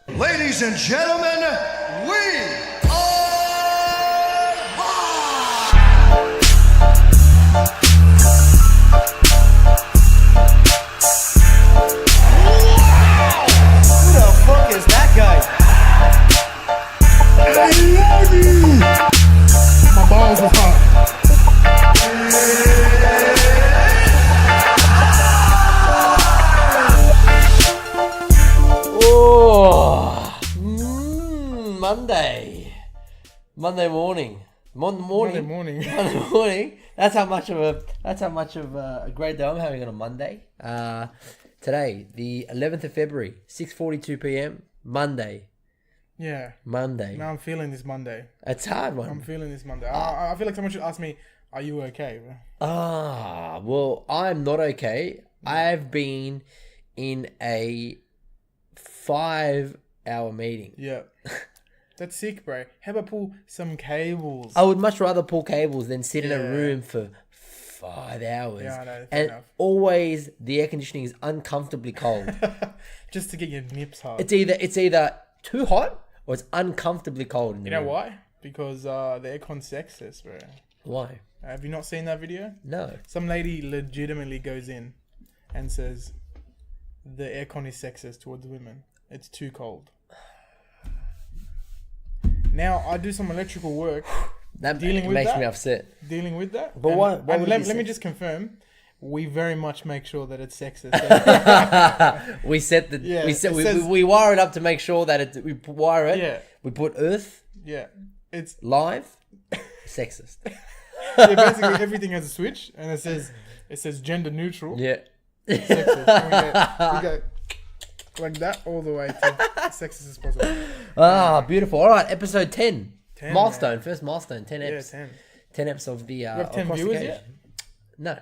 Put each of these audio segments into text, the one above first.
Ladies and gentlemen, we are live! Wow! Who the fuck is that guy? I love you! My balls are hot. Oh, Monday morning. Monday morning. Monday morning. That's how much of a great day I'm having on a Monday. Today, the 11th of February, 6:42 p.m. Monday. Yeah. Monday. Now I'm feeling this Monday. It's a hard one. I'm feeling this Monday. I feel like someone should ask me, are you okay? Well, I'm not okay. I've been in a 5-hour meeting. Yeah. That's sick, bro. How about pull some cables? I would much rather pull cables than sit in a Yeah. room for 5 hours. Yeah, I know, fair and enough. always the air conditioning is uncomfortably cold. Just to get your nips hard. It's either too hot or it's uncomfortably cold in the You know room. why? Because the aircon's sexist, bro. Why? Have you not seen that video? No. Some lady legitimately goes in and says the aircon is sexist towards women. It's too cold. Now I do some electrical work That Dealing with makes that? me upset. dealing with that. But and, why and would let, you let me say- just confirm, we very much make sure that it's sexist. We set the Yeah, we set it we, says- we wire it up to make sure that we wire it. Yeah. We put earth Yeah, it's live sexist. basically everything has a switch, and it says gender neutral. Yeah. Sexist. And we go like that all the way to sexist as possible. Beautiful. All right, episode 10. 10, milestone, man. first milestone, 10 Yeah, eps. 10. 10 eps of the We have 10 across the viewers cage. yet? No.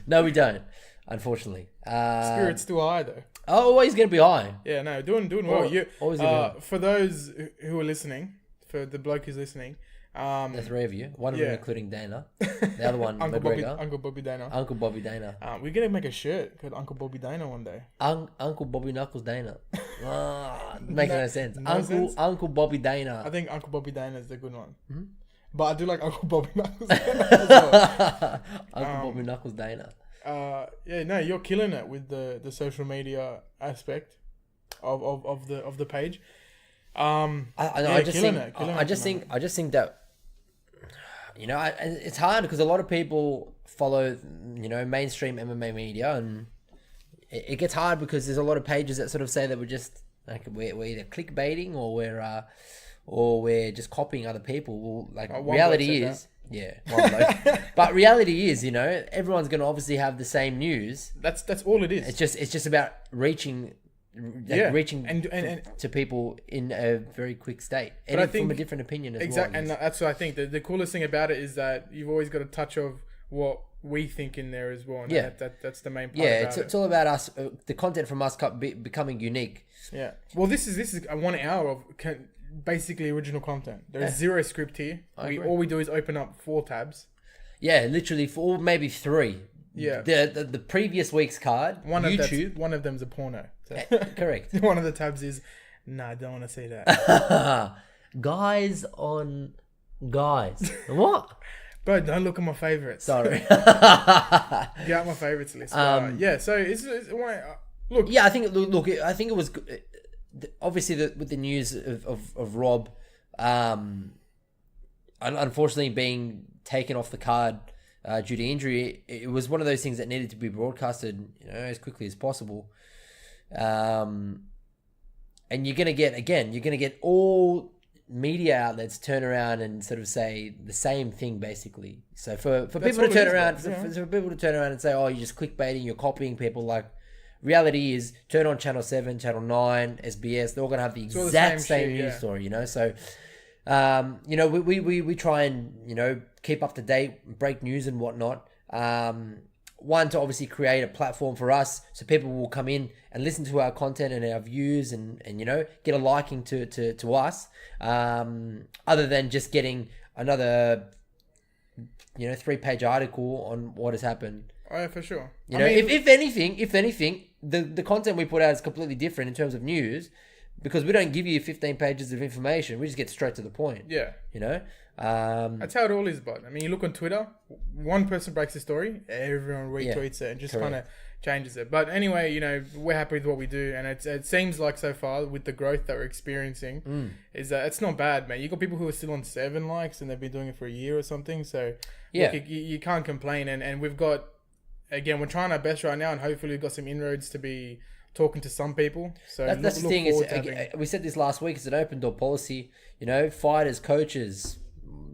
No, we don't. Unfortunately. Spirit's still high though. Always going to be high. Yeah, no, doing well. Always gonna be For those who are listening, for the bloke who's listening, The three of you. One of them Yeah. including Dana. The other one, Uncle Bobby, McGregor. Uncle Bobby Dana. Uncle Bobby Dana. We're gonna make a shirt called Uncle Bobby Dana one day. Uncle Bobby Knuckles Dana. Makes no sense. no Uncle sense? Uncle Bobby Dana. I think Uncle Bobby Dana is the good one. Mm-hmm. But I do like Uncle Bobby Knuckles Dana as well. Uncle Bobby Knuckles Dana. Yeah, no, you're killing it with the social media aspect of the page. I just killing think it, killing I it, just man. think I just think that it's hard because a lot of people follow mainstream MMA media, and it gets hard because there's a lot of pages that sort of say that we're just like we're either clickbaiting or we're just copying other people. Well, like one reality bloke is one bloke. But reality is, everyone's going to obviously have the same news. That's all it is. It's just about reaching and to people in a very quick state, and I think from a different opinion as exactly, well. and that's what I think. The coolest thing about it is that you've always got a touch of what we think in there as well. And Yeah. that's the main part. Yeah, about it's all about us, the content from us becoming unique. Yeah. Well, this is a 1 hour of basically original content. There's zero script here. agree. All we do is open up 4 tabs. Yeah, literally 4, maybe 3. Yeah. The previous week's card, YouTube. One of them's a porno. So Correct. one of the tabs is, nah, I don't want to see that. Guys on guys. What? Bro, don't look at my favorites. Sorry. Get out my favorites list. Yeah. So look. Yeah, I think I think it was obviously with the news of Rob, unfortunately being taken off the card due to injury. It was one of those things that needed to be broadcasted, as quickly as possible. And you're gonna get all media outlets turn around and sort of say the same thing basically. So for people to turn around, for people to turn around and say, "Oh, you're just clickbaiting, you're copying people," like. Reality is, turn on Channel 7, Channel 9, SBS, they're all going to have the exact same shit, news story, So, we try and, keep up to date, break news and whatnot. One, to obviously create a platform for us so people will come in and listen to our content and our views and get a liking to us, other than just getting another, 3-page article on what has happened. Oh, yeah, for sure. If anything, the content we put out is completely different in terms of news, because we don't give you 15 pages of information. We just get straight to the point. Yeah. You know? That's how it all is, bud. I mean, you look on Twitter, one person breaks the story, everyone retweets it and just kind of changes it. But anyway, you know, we're happy with what we do, and it seems like so far with the growth that we're experiencing, is that it's not bad, man. You got people who are still on 7 likes and they've been doing it for a year or something. So Yeah. look, you can't complain, and we've got, again, we're trying our best right now, and hopefully we've got some inroads to be talking to some people. So That's the thing. We said this last week. It's an open door policy. You know, fighters, coaches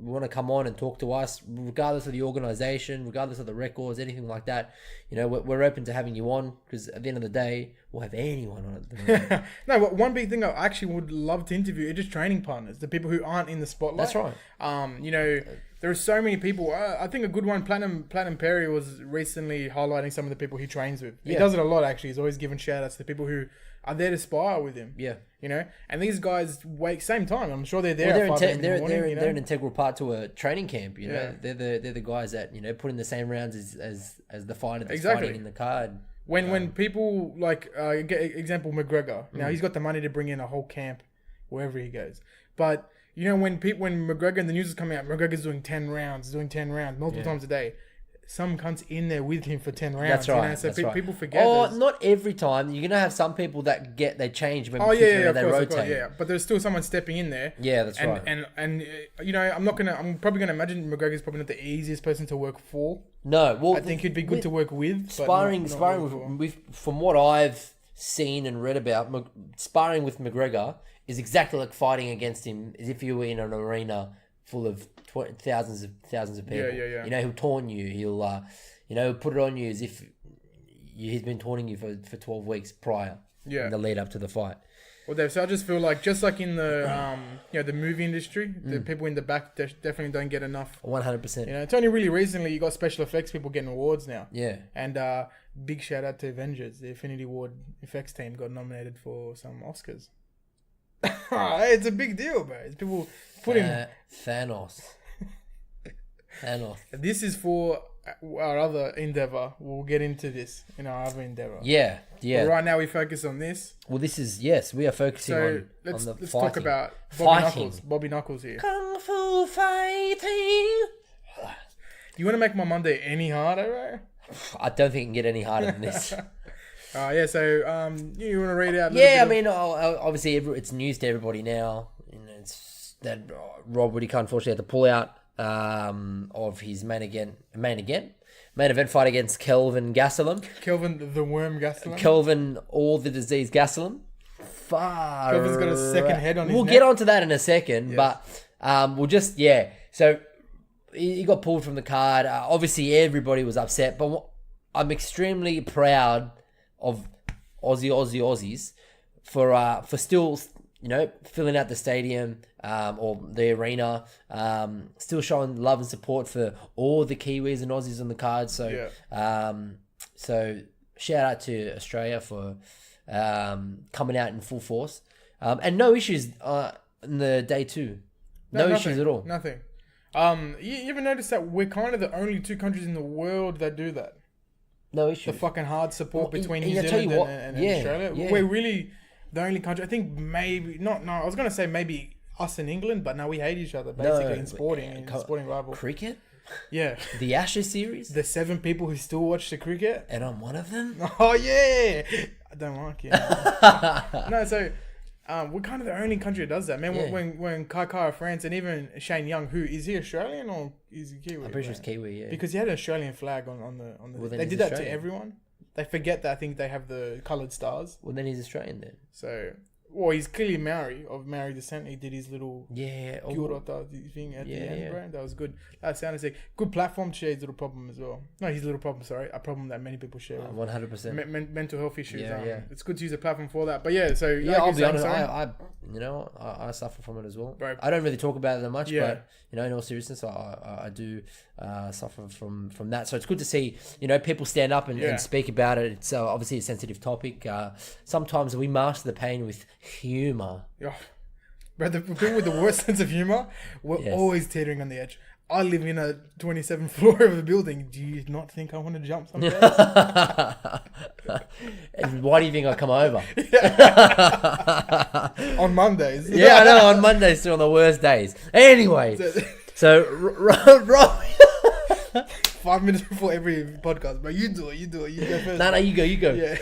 want to come on and talk to us, regardless of the organization, regardless of the records, anything like that. You know, we're open to having you on, because at the end of the day, we'll have anyone on at the moment. No, but one big thing I actually would love to interview are just training partners, the people who aren't in the spotlight. That's right. You know, there are so many people. I think a good one, Platinum Perry, was recently highlighting some of the people he trains with. He does it a lot, actually. He's always giving shout outs to the people who are there to spar with him. Yeah. You know, and these guys wake same time. I'm sure they're there. Well, at 5 in the morning, you know? they're an integral part to a training camp. You know, Yeah. they're the guys that, you know, put in the same rounds as the fighter that's Exactly. fighting in the card. When people like get example McGregor, now he's got the money to bring in a whole camp wherever he goes. But you know, when McGregor and the news is coming out, McGregor's doing 10 rounds multiple times a day. Some cunts in there with him for 10 rounds. That's right. You know? So that's right. people forget. Oh, this. not every time. You're gonna have some people that they change. When Oh yeah, they of rotate. course, yeah. But there's still someone stepping in there. Yeah, that's right. And you know, I'm probably gonna imagine McGregor's probably not the easiest person to work for. No, well, I think he'd be good to work with. But sparring not with, work for. with from what I've seen and read about, sparring with McGregor is exactly like fighting against him, as if you were in an arena full of thousands of people. Yeah. You know, he'll taunt you. He'll you know, put it on you as if he's been taunting you for 12 weeks prior. Yeah. In the lead up to the fight. Well, Dave, so I just feel like, just like in the you know, the movie industry, the people in the back definitely don't get enough. 100%. You know, it's only really recently you got special effects people getting awards now. Yeah. And big shout out to Avengers. The Infinity Ward effects team got nominated for some Oscars. It's a big deal, bro. It's people putting Thanos. This is for our other endeavor. We'll get into this in our other endeavor. Yeah. But right now we focus on this. Well, this is, yes, we are focusing So on let's the talk fighting. about Fighting. Bobby Knuckles here. Kung Fu fighting. You want to make my Monday any harder, bro? I don't think it can get any harder than this. Yeah. So you want to read out? Yeah, I mean, obviously, it's news to everybody now. You know, it's that Rob Whittaker unfortunately had to pull out of his main event fight against Kelvin Gastelum. Kelvin the Worm Gastelum. Kelvin all the disease Gastelum. Kelvin's got a second head on his We'll neck. get onto that in a second, Yes. but we'll just So he got pulled from the card. Obviously, everybody was upset, but I'm extremely proud of Aussies for still, you know, filling out the stadium or the arena, still showing love and support for all the Kiwis and Aussies on the card. So, so shout out to Australia for coming out in full force, and no issues in the day two. No issues at all. Nothing. You ever notice that we're kind of the only 2 countries in the world that do that? No The issues. fucking hard support Well, between and New I tell you Zealand what, and yeah, Australia. yeah. We're really the only country. I think maybe not. No, I was gonna say maybe us in England, but now we hate each other basically in sporting rival. Cricket, Yeah, the Ashes series, the 7 people who still watch the cricket. and I'm one of them. Oh yeah, I don't like it. No, so we're kind of the only country that does that, man. Yeah. When Kai France and even Shane Young, who is he Australian or is he Kiwi? I'm pretty sure it's man? Kiwi, yeah. Because he had an Australian flag on the. Well, then they he's did that to Australian. everyone. They forget that I think they have the coloured stars. Well, then he's Australian then. So, well, he's clearly Maori of Maori descent. He did his little Yeah. kia ora thing at the Yeah, end, yeah. bro. That was good. That sounded sick. Good platform to share his little problem as well. No, his little problem. Sorry, a problem that many people share. 100%. Mental health issues. Yeah. It's good to use a platform for that. But yeah, so Yeah, like I'll you're be saying, honest. sorry. I suffer from it as well. Bro. I don't really talk about it that much, Yeah. but you know, in all seriousness, I do suffer from that. So it's good to see, you know, people stand up and speak about it. It's obviously a sensitive topic. Sometimes we master the pain with humor. Yeah. Bro, the people with the worst sense of humor, we're Yes. always teetering on the edge. I live in a 27th floor of a building. Do you not think I want to jump somewhere? And why do you think I come over? On Mondays. Yeah, I know. On Mondays, still on the worst days. Anyway, so Rob. 5 minutes before every podcast, but you do it. You go first. No, you go. Yeah.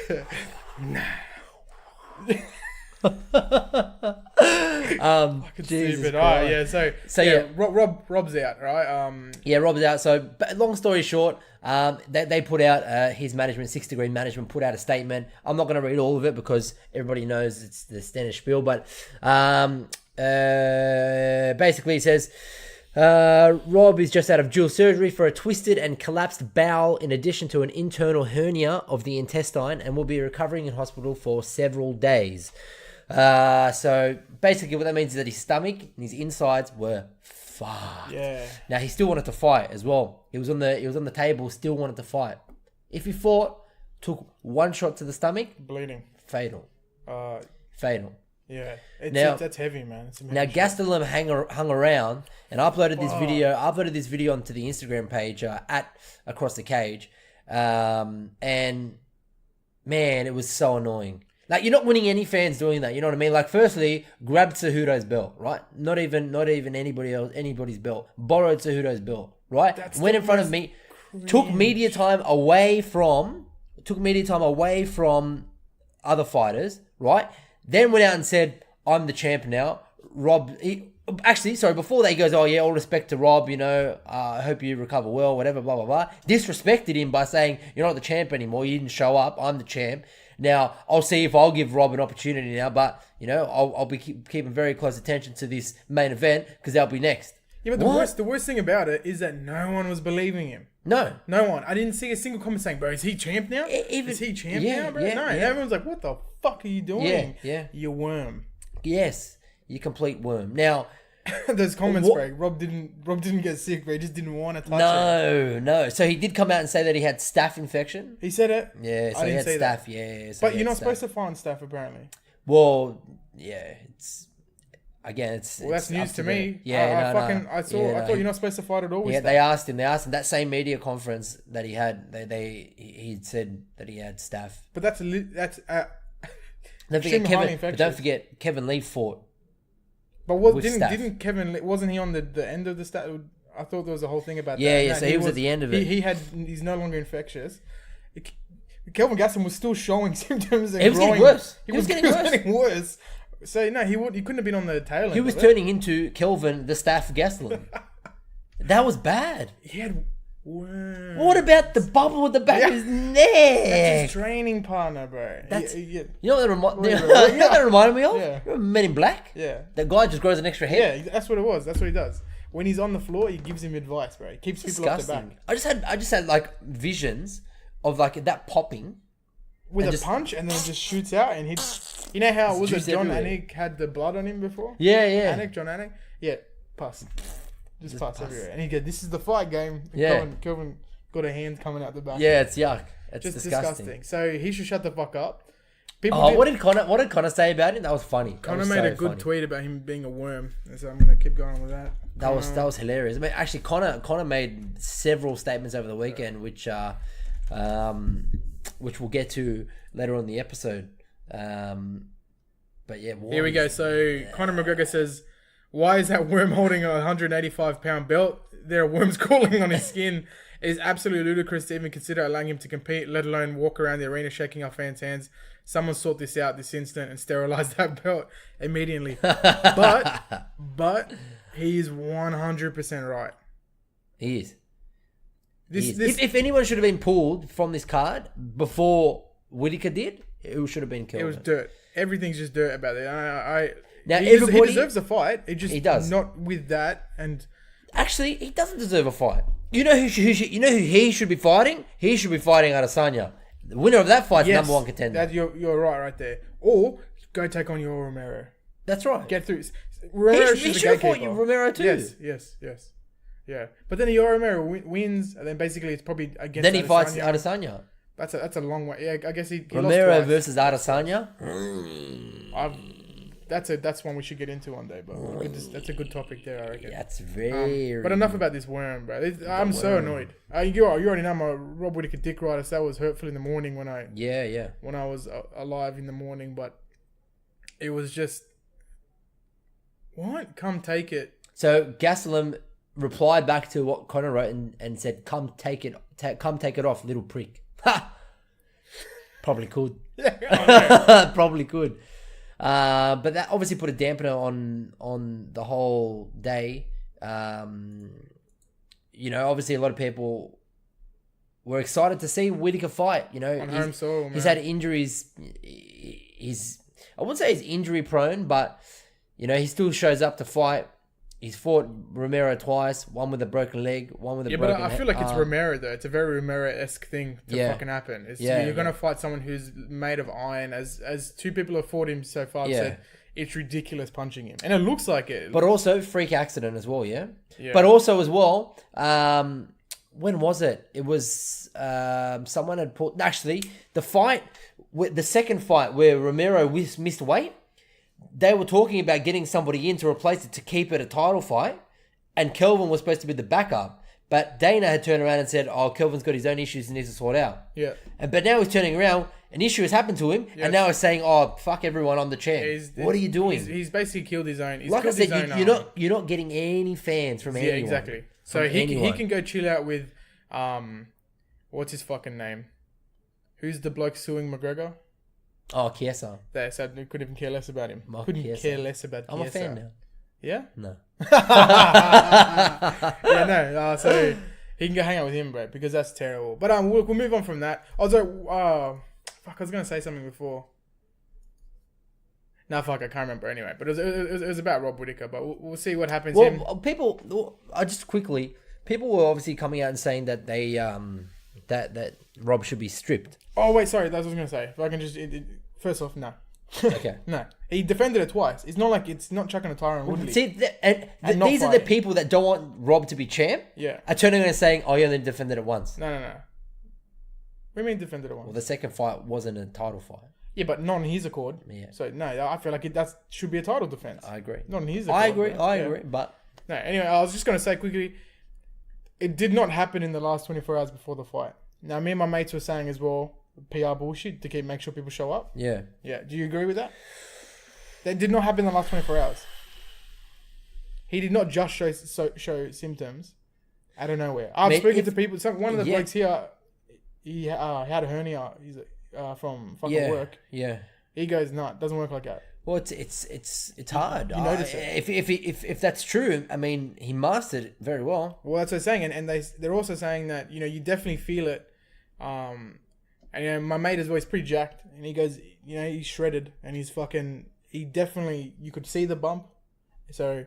Jesus Stupid. Christ. So yeah. Rob's out, right? Yeah, Rob's out. So, long story short, they put out his management, 6 Degree Management, put out a statement. I'm not going to read all of it because everybody knows it's the standard spiel, but basically it says, Rob is just out of dual surgery for a twisted and collapsed bowel in addition to an internal hernia of the intestine and will be recovering in hospital for several days. So basically what that means is that his stomach and his insides were fucked. Yeah. Now he still wanted to fight as well. He was on the table, still wanted to fight. If he fought, took one shot to the stomach, Bleeding. fatal. Fatal. Yeah. That's heavy, man. Now Gastelum hung around and uploaded this video onto the Instagram page at Across the Cage, and man, it was so annoying. Like, you're not winning any fans doing that. You know what I mean? Like, firstly, grabbed Cejudo's belt, right? Not even anybody's belt. Borrowed Cejudo's belt, right? Went in front of me, took media time away from other fighters, right? Then went out and said, "I'm the champ now." Before that he goes, "Oh yeah, all respect to Rob, I hope you recover well, whatever, blah, blah, blah." Disrespected him by saying, "You're not the champ anymore, you didn't show up, I'm the champ. Now, I'll see if I'll give Rob an opportunity now, but, I'll be keeping very close attention to this main event because they'll be next." Yeah, but the worst thing about it is that no one was believing him. No one. I didn't see a single comment saying, "Bro, is he champ now? Is he champ now, bro?" No, everyone's like, "What the fuck are you doing? Yeah. You worm." Yes, you complete worm. Now, there's comments, bro. Rob didn't get sick, bro. He just didn't want to touch it. No. So he did come out and say that he had staph infection. He said it. Yeah, so I didn't he had say staph. that. Yeah, so but you're not supposed to find staph, apparently. Well, yeah, it's that's news to me. Yeah, I thought you're not supposed to fight at all. Yeah, they asked him that same media conference that he had. He said that he had staph. But don't forget Kevin Lee fought. But didn't Kevin Lee, wasn't he on the end of the staph? I thought there was a whole thing about that. Yeah. So he was at the end of it. He's no longer infectious. Kelvin Gastelum was still showing symptoms. And he was getting worse. He was getting worse. So no, he couldn't have been on the tail end. He was turning into Kelvin the Staph Gastelum. That was bad. He had worms. What about the bubble at the back of his neck? That's his training partner, bro. You know what that reminded me of? Yeah. Remember Men in Black? Yeah. That guy just grows an extra head. Yeah, that's what it was. That's what he does. When he's on the floor, he gives him advice, bro. He keeps people off the back. I just had like visions of like that popping. With a punch, and then it just shoots out and hits. You know how it was that John Anik had the blood on him before? Yeah. John Anik? Yeah, pus. Just pus everywhere. And he goes, "This is the fight game." And yeah. Kelvin got a hand coming out the back. Yeah, it's yuck. It's just disgusting. So he should shut the fuck up. What did Connor say about him? That was funny. Connor made a good tweet about him being a worm. So I'm going to keep going with that. That was hilarious. I mean, actually, Connor made several statements over the weekend, which we'll get to later on in the episode. But yeah, here we go. So Conor McGregor says, "Why is that worm holding a 185-pound belt? There are worms crawling on his skin. It is absolutely ludicrous to even consider allowing him to compete, let alone walk around the arena shaking our fans' hands. Someone sort this out this instant and sterilize that belt immediately." But he is 100% right. He is. If anyone should have been pulled from this card before Whittaker did, it should have been killed. It was dirt. Everything's just dirt about it. He deserves a fight. He does not with that. And actually, he doesn't deserve a fight. You know who he should be fighting? He should be fighting Adesanya. The winner of that fight is number one contender. You're right there. Or go take on your Romero. That's right. Get through. He should have fought Romero too. Yes. Yeah, but then Yoel Romero wins, and then basically it's probably against. Then he fights Adesanya. That's a long way. Yeah, I guess he Romero lost twice. versus Adesanya. I've that's one we should get into one day. But that's a good topic there, I reckon. That's very. But enough about this worm, bro. I'm so annoyed. You already know my Rob Whittaker dick rider. So that was hurtful in the morning when I was alive in the morning. But it was just what? Come take it. So Gastelum replied back to what Conor wrote and said, "Come take it off, little prick." Ha! Probably could. Yeah, Probably could. But that obviously put a dampener on the whole day. Obviously a lot of people were excited to see Whittaker fight. on home soil, man. He's had injuries. I wouldn't say he's injury prone, but he still shows up to fight. He's fought Romero twice, one with a broken leg, one with a broken but I feel like it's Romero though. It's a very Romero-esque thing to fucking happen. You're gonna fight someone who's made of iron. As two people have fought him so far, said it's ridiculous punching him, and it looks like it. But also freak accident as well, yeah. Yeah. But also as well, when was it? It was someone had pulled. Actually, the second fight where Romero missed weight. They were talking about getting somebody in to replace it to keep it a title fight, and Kelvin was supposed to be the backup. But Dana had turned around and said, "Oh, Kelvin's got his own issues he needs to sort out." Yeah. But now he's turning around. An issue has happened to him, and now he's saying, "Oh, fuck everyone, I'm the champ." What are you doing? He's basically killed his own. Like I said, you're not getting any fans from anyone. Yeah, exactly. So he can go chill out with, what's his fucking name? Who's the bloke suing McGregor? Oh, Chiesa. There, so I couldn't even care less about him. Couldn't Chiesa. care less about I'm Chiesa. a fan now. Yeah? No. So he can go hang out with him, bro, because that's terrible. But we'll move on from that. Also, I was going to say something before. No, fuck, I can't remember anyway. But it was about Rob Whittaker, but we'll see what happens. People were obviously coming out and saying that they that Rob should be stripped. Oh, wait, sorry, that's what I was going to say. If I can just... first off, no. Okay. No. He defended it twice. It's not like it's not chucking a Tyron Woodley. See, these are the people that don't want Rob to be champ. Yeah. Are turning around and saying, "Oh, he only defended it once." No. What do you mean defended it once? Well, the second fight wasn't a title fight. Yeah, but not on his accord. Yeah. So, no, I feel like that should be a title defense. I agree. Not on his accord. I agree, but... No, anyway, I was just going to say quickly, it did not happen in the last 24 hours before the fight. Now, me and my mates were saying as well, PR bullshit to make sure people show up. Yeah. Yeah. Do you agree with that? That did not happen in the last 24 hours. He did not just show symptoms out of nowhere. I've spoken to people. One of the blokes here, he had a hernia. He's from fucking work. Yeah. He goes, "No, it doesn't work like that." Well, it's hard. You notice it. If that's true, I mean, he mastered it very well. Well, that's what they're saying, and they're also saying that you definitely feel it. And my mate is always pretty jacked, and he goes, he's shredded, and he definitely, you could see the bump. So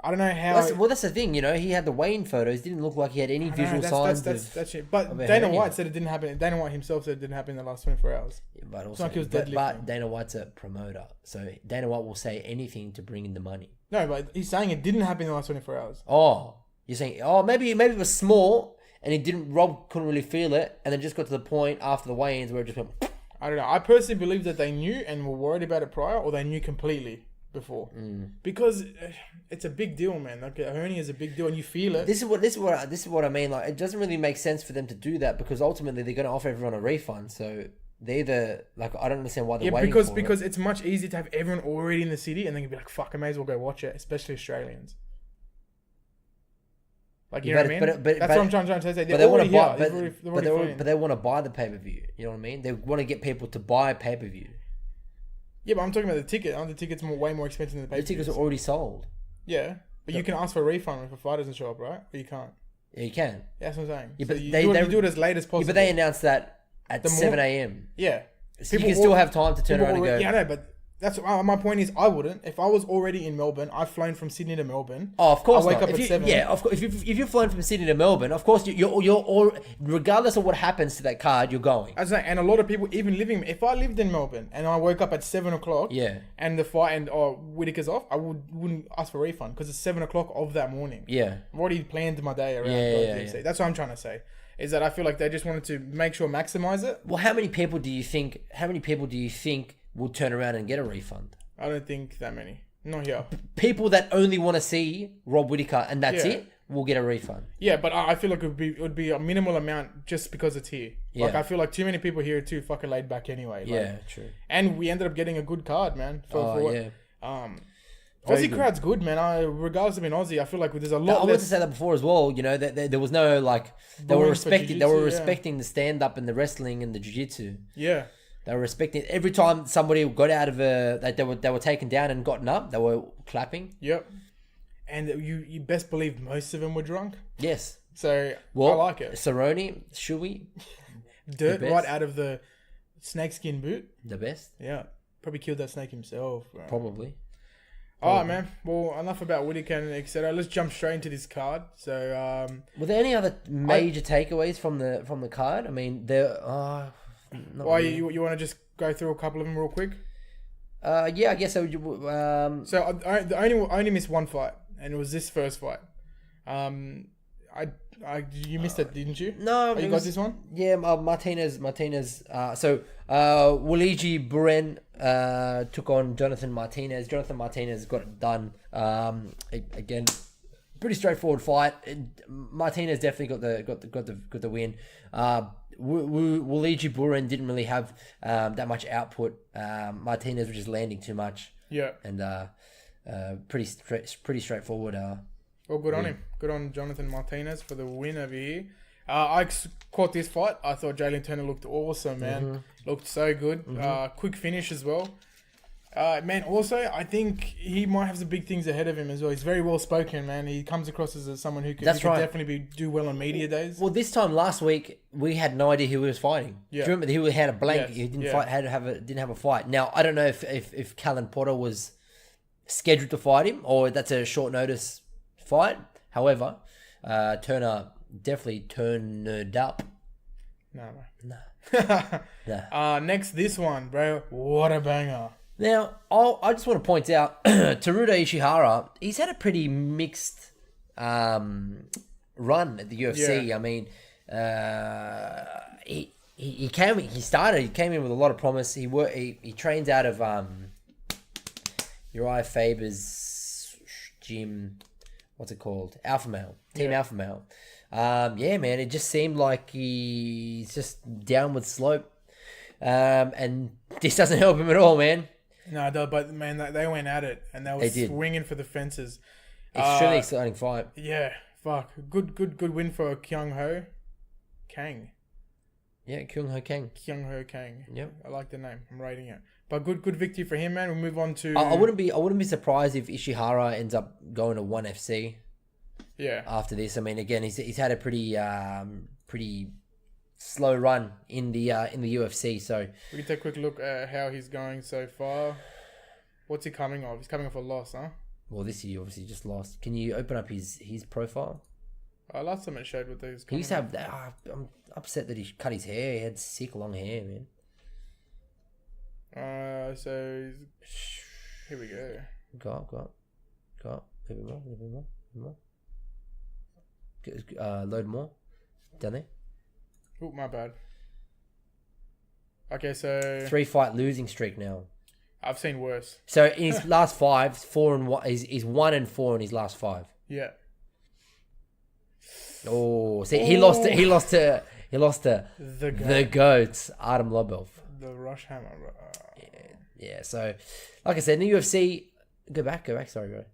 I don't know how. That's the thing, he had the weigh-in photos. Didn't look like he had any visual signs. That's it. But Dana White said it didn't happen. Dana White himself said it didn't happen in the last 24 hours. Yeah, but also, it's like he was deadlifting. But Dana White's a promoter, so Dana White will say anything to bring in the money. No, but he's saying it didn't happen in the last 24 hours. Oh, you're saying, maybe it was small. And Rob couldn't really feel it, and then just got to the point after the weigh-ins where it just went... I don't know. I personally believe that they knew and were worried about it prior, or they knew completely before. Because it's a big deal, man. Like, a hernia is a big deal, and you feel it. This is what I mean. Like, it doesn't really make sense for them to do that, because ultimately they're going to offer everyone a refund. So they either... Like, I don't understand why they're waiting for it. Because it's much easier to have everyone already in the city, and then you'd be like, fuck, I may as well go watch it, especially Australians. Like, you know what I mean? That's what I'm trying to say. They want to buy, but they want to buy the pay-per-view. You know what I mean? They want to get people to buy pay-per-view. Yeah, but I'm talking about the ticket. Aren't the tickets way more expensive than the pay-per-view? The tickets are already sold. Yeah, but you can ask for a refund if a fight doesn't show up, right? Or you can't. Yeah, you can. Yeah, that's what I'm saying. Yeah, but you do it as late as possible. Yeah, but they announced that at 7 a.m. Yeah. So you can still have time to turn around and go... Yeah, I know, but... That's my point is I wouldn't. If I was already in Melbourne, I've flown from Sydney to Melbourne. Oh, of course. I wake up at 7. Yeah, of course. If you're flying from Sydney to Melbourne, of course you're all, regardless of what happens to that card, you're going. And a lot of people even living. If I lived in Melbourne and I woke up at 7 o'clock, and the fight and Whittaker's off, I wouldn't ask for a refund because it's 7 o'clock of that morning. Yeah, I've already planned my day around UFC. Yeah. That's what I'm trying to say. Is that I feel like they just wanted to make sure maximize it. Well, how many people do you think will turn around and get a refund? I don't think that many. Not here. People that only want to see Rob Whittaker and that's Yeah. it will get a refund. Yeah, but I feel like it would be a minimal amount just because it's here. Like, Yeah. I feel like too many people here are too fucking laid back anyway. Like, Yeah, true. And we ended up getting a good card, man. Yeah. Aussie good. crowd's good, man. Regardless of being Aussie, I feel like there's a I lot wanted to less. say that before as well. You know, that there was no like they were Booing for respecting. They were jiu-jitsu, yeah. respecting the stand up and the wrestling and the jiu-jitsu. Yeah. They were respecting every time somebody got out of that they were taken down and gotten up. They were clapping. Yep. And you best believe most of them were drunk. Yes. So Well, I like it. Cerrone, Shui, Dirt best. right out of the snakeskin boot. the best, Yeah. Probably killed that snake himself. Bro. probably. All right, man. Well, enough about Whittaker and etc. Let's jump straight into this card. So, Were there any other major takeaways from the card? I mean, there. Not why really. you want to just go through a couple of them real quick? Yeah, I guess so. So I only missed one fight, and it was this first fight. You missed it, didn't you? No, Oh, you got this one? Yeah, Martinez. So Luigi Buren took on Jonathan Martinez. Jonathan Martinez got it done. Again, pretty straightforward fight. Martinez definitely got the win. Luigi Buren didn't really have that much output. Martinez was just landing too much. Yeah. And pretty straightforward. Well, good on him. Good on Jonathan Martinez for the win over here. I caught this fight. I thought Jalen Turner looked awesome, man. Mm-hmm. Looked so good. Quick finish as well. Man, also, I think he might have some big things ahead of him as well. He's very well spoken, man. He comes across as someone who could definitely do well on media days. Well, this time last week we had no idea who he was fighting. Yeah. Do you remember he had a blank? Yes, He didn't yeah. fight. Didn't have a fight. Now I don't know if Callan Potter was scheduled to fight him or that's a short notice fight. However, Turner definitely turned up. No. Nah. Next, this one, bro. What a banger. Now, I just want to point out, Teruto Ishihara, he's had a pretty mixed run at the UFC. Yeah. I mean, he came in with a lot of promise. He trains out of Uriah Faber's gym. What's it called? Alpha Male. Team Alpha Male. Yeah, man, it just seemed like he's just downward slope. And this doesn't help him at all, man. No, but man, they went at it and they were swinging for the fences. Extremely exciting fight. Yeah, fuck. Good win for Kyung Ho Kang. Yeah, Kyung Ho Kang. Kyung Ho Kang. Yep. I like the name. I'm rating it. But good victory for him, man. We'll move on to. I wouldn't be surprised if Ishihara ends up going to ONE FC. Yeah. After this, I mean, again, he's had a pretty slow run in the UFC. So We can take a quick look at how he's going so far. What's he coming off? He's coming off a loss, huh? well, this year obviously just lost. Can you open up his profile? Last time it showed what these. He used to have that. I'm upset that he cut his hair. He had sick long hair, man. So here we go. Go up. A little bit more. Load more. Down there. Oh, my bad. Okay, so 3-fight losing streak now. I've seen worse. So in his last 5, 4-1. He's 1-4 in his last 5. Yeah. Oh, see, he lost to The goats, Artem Lobov. The Rush Hammer. Yeah. So, like I said, in the UFC, go back. Sorry, bro.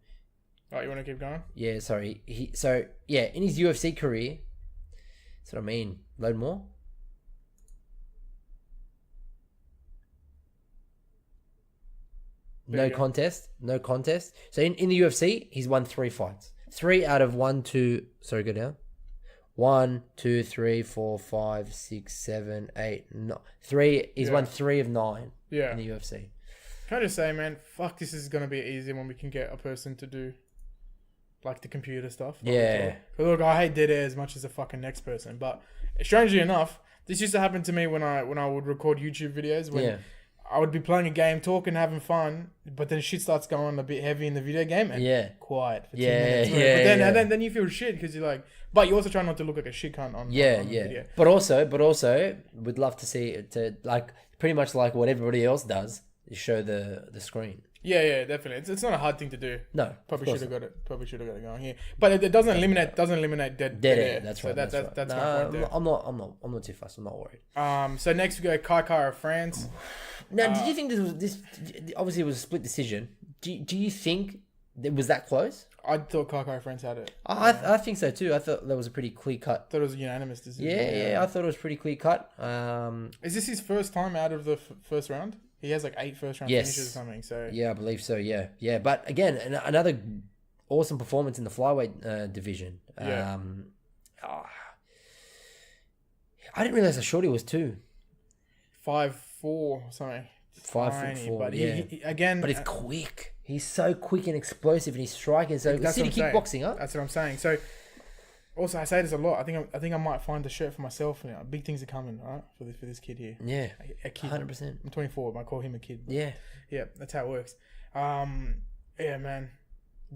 Oh, you want to keep going? Yeah, sorry. In his UFC career, that's what I mean. Load more. There No you go. contest. So in the UFC, he's won 3 fights. 3 out of 1, 2. Sorry, go down. 1, 2, 3, 4, 5, 6, 7, 8, 9. 3. He's won 3 of 9 Yeah. in the UFC. Can I just say, man, fuck, this is gonna be easy when we can get a person to do like the computer stuff. Yeah. Look, I hate dead air as much as the fucking next person, but strangely enough, this used to happen to me when I would record YouTube videos when I would be playing a game, talking, having fun, but then shit starts going a bit heavy in the video game and quiet for 2 minutes. But then you feel shit because you're like, but you also try not to look like a shit cunt on video. But also, we'd love to see it to like pretty much like what everybody else does is show the screen. Yeah, definitely. It's not a hard thing to do. No, Probably should have got it. going here, but it doesn't eliminate dead air. That's so right. That's right. my point there. I'm not too fussed. I'm not worried. So next we go Kai of France. Now, did you think this obviously it was a split decision? Do you think it was that close? I thought Kai of France had it. I think so too. I thought that was a pretty clear cut. Thought it was a unanimous decision. Yeah, I thought it was pretty clear cut. Is this his first time out of the first round? He has like 8 first round finishes or something. So yeah, I believe so. Yeah. But again, another awesome performance in the flyweight division. Yeah. I didn't realize how short he was too. 5'4" something. 5'4", but yeah. he again. But he's quick. He's so quick and explosive, and he's striking. So That's city what I'm kickboxing, huh? That's what I'm saying. So, also I say this a lot. I think I might find a shirt for myself. Big things are coming, right? For this kid here. Yeah, a kid. 100%. I'm 24. I might call him a kid. Yeah, that's how it works. Yeah, man,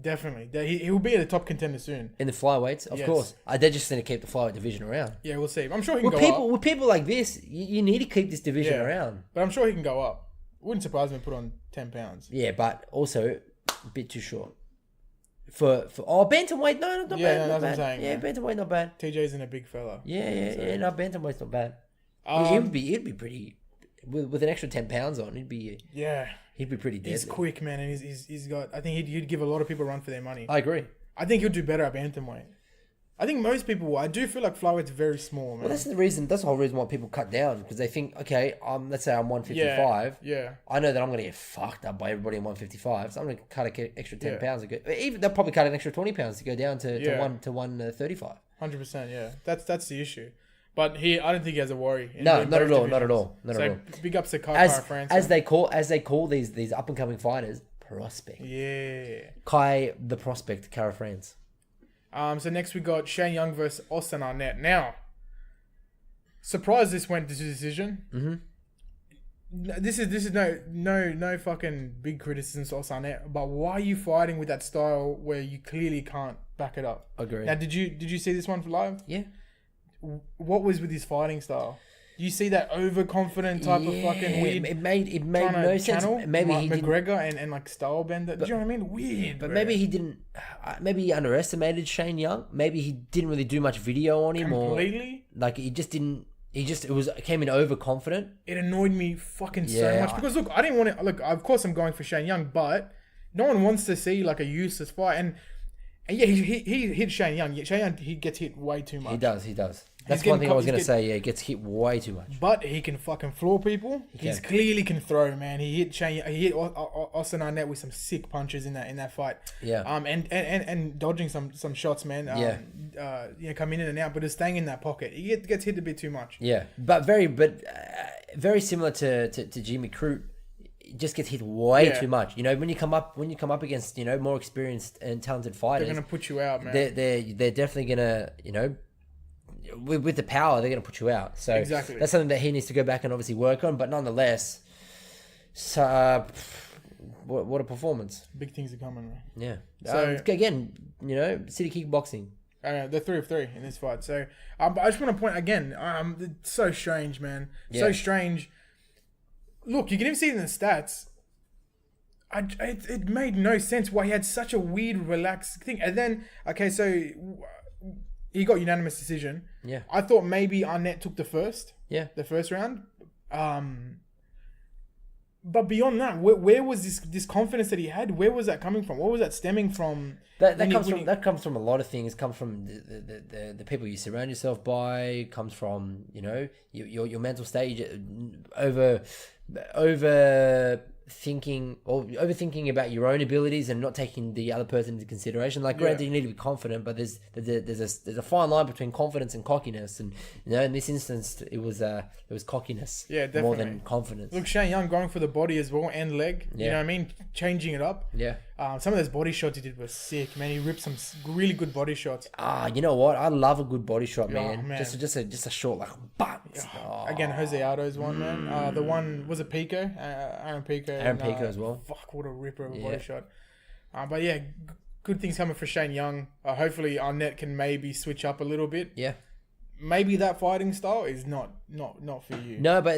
definitely. He will be at the top contender soon. in the flyweights, of course. They're just going to keep the flyweight division around. Yeah, we'll see. I'm sure he can go up. With people like this, you need to keep this division around. But I'm sure he can go up. Wouldn't surprise me to put on 10 pounds. Yeah, but also a bit too short. For bantamweight, no, not bad. That's Not what I'm bad. saying, Yeah, bantamweight, not bad. TJ's in a big fella. Yeah. No, bantamweight's not bad. He'd be pretty with an extra 10 pounds on. He'd be pretty deadly. He's quick, man, and he's got. I think he'd give a lot of people a run for their money. I agree. I think he'll do better at bantamweight. I think most people will. I do feel like flyweight's very small, man. Well, that's the whole reason why people cut down, because they think, okay, let's say I'm 155. Yeah. I know that I'm going to get fucked up by everybody in 155, so I'm going to cut an extra 10 pounds. Even they'll probably cut an extra 20 pounds to go down to 135. 100%, yeah. That's the issue. But I don't think he has a worry. No, not at all. Big ups to Kai France. As they call these up and coming fighters, prospect. Yeah. Kai the prospect, Cara France. So next we got Shane Young versus Austin Arnett. Now, surprised this went to decision. Mm-hmm. This is no fucking big criticisms to Austin Arnett, but why are you fighting with that style where you clearly can't back it up? Agree. Now, did you see this one live? Yeah. What was with his fighting style? You see that overconfident type of fucking weird. It made no sense. Maybe he McGregor and like style bender. Do you know what I mean? Weird. But maybe he didn't. Maybe he underestimated Shane Young. Maybe he didn't really do much video on him. Completely. Or like he just didn't. It came in overconfident. It annoyed me fucking so much because look, I didn't want to. Look, of course I'm going for Shane Young, but no one wants to see like a useless fight. And yeah, he hit Shane Young. Shane Young, he gets hit way too much. He does. That's one thing I was going to say. Yeah, he gets hit way too much. But he can fucking floor people. He clearly can throw, man. He hit Austin Arnett with some sick punches in that fight. Yeah. And dodging some shots, man. Coming in and out, but just staying in that pocket. He gets hit a bit too much. Yeah, but very similar to Jimmy Crute. Just gets hit way too much. You know, when you come up against more experienced and talented fighters, they're gonna put you out, man. They're definitely gonna with the power they're gonna put you out. So exactly. That's something that he needs to go back and obviously work on. But nonetheless, so what a performance! Big things are coming, man. Yeah. So again, city kickboxing. They're 3 of 3 in this fight. So, but I just want to point again. It's so strange, man. Yeah. So strange. Look, you can even see it in the stats. It made no sense why he had such a weird, relaxed thing. And then, okay, so he got unanimous decision. Yeah. I thought maybe Arnett took the first round. But beyond that, where was this confidence that he had? Where was that coming from? What was that stemming from? That comes from a lot of things. It comes from the people you surround yourself by. It comes from your mental state. Overthinking about your own abilities and not taking the other person into consideration. Like, granted, you need to be confident, but there's a fine line between confidence and cockiness. And in this instance, it was cockiness, more than confidence. Look, Shane Young going for the body as well and leg. Yeah. You know what I mean? Changing it up. Yeah. Some of those body shots he did were sick, man. He ripped some really good body shots. You know what? I love a good body shot, man. Man. Just a short like bang. Again, Jose Aldo's one, man. The one was it Pico, Aaron Pico. Aaron Pico as well. Fuck, what a ripper of a body shot. But yeah, good things coming for Shane Young. Hopefully Arnett can maybe switch up a little bit. Yeah. maybe that fighting style is not for you. No, but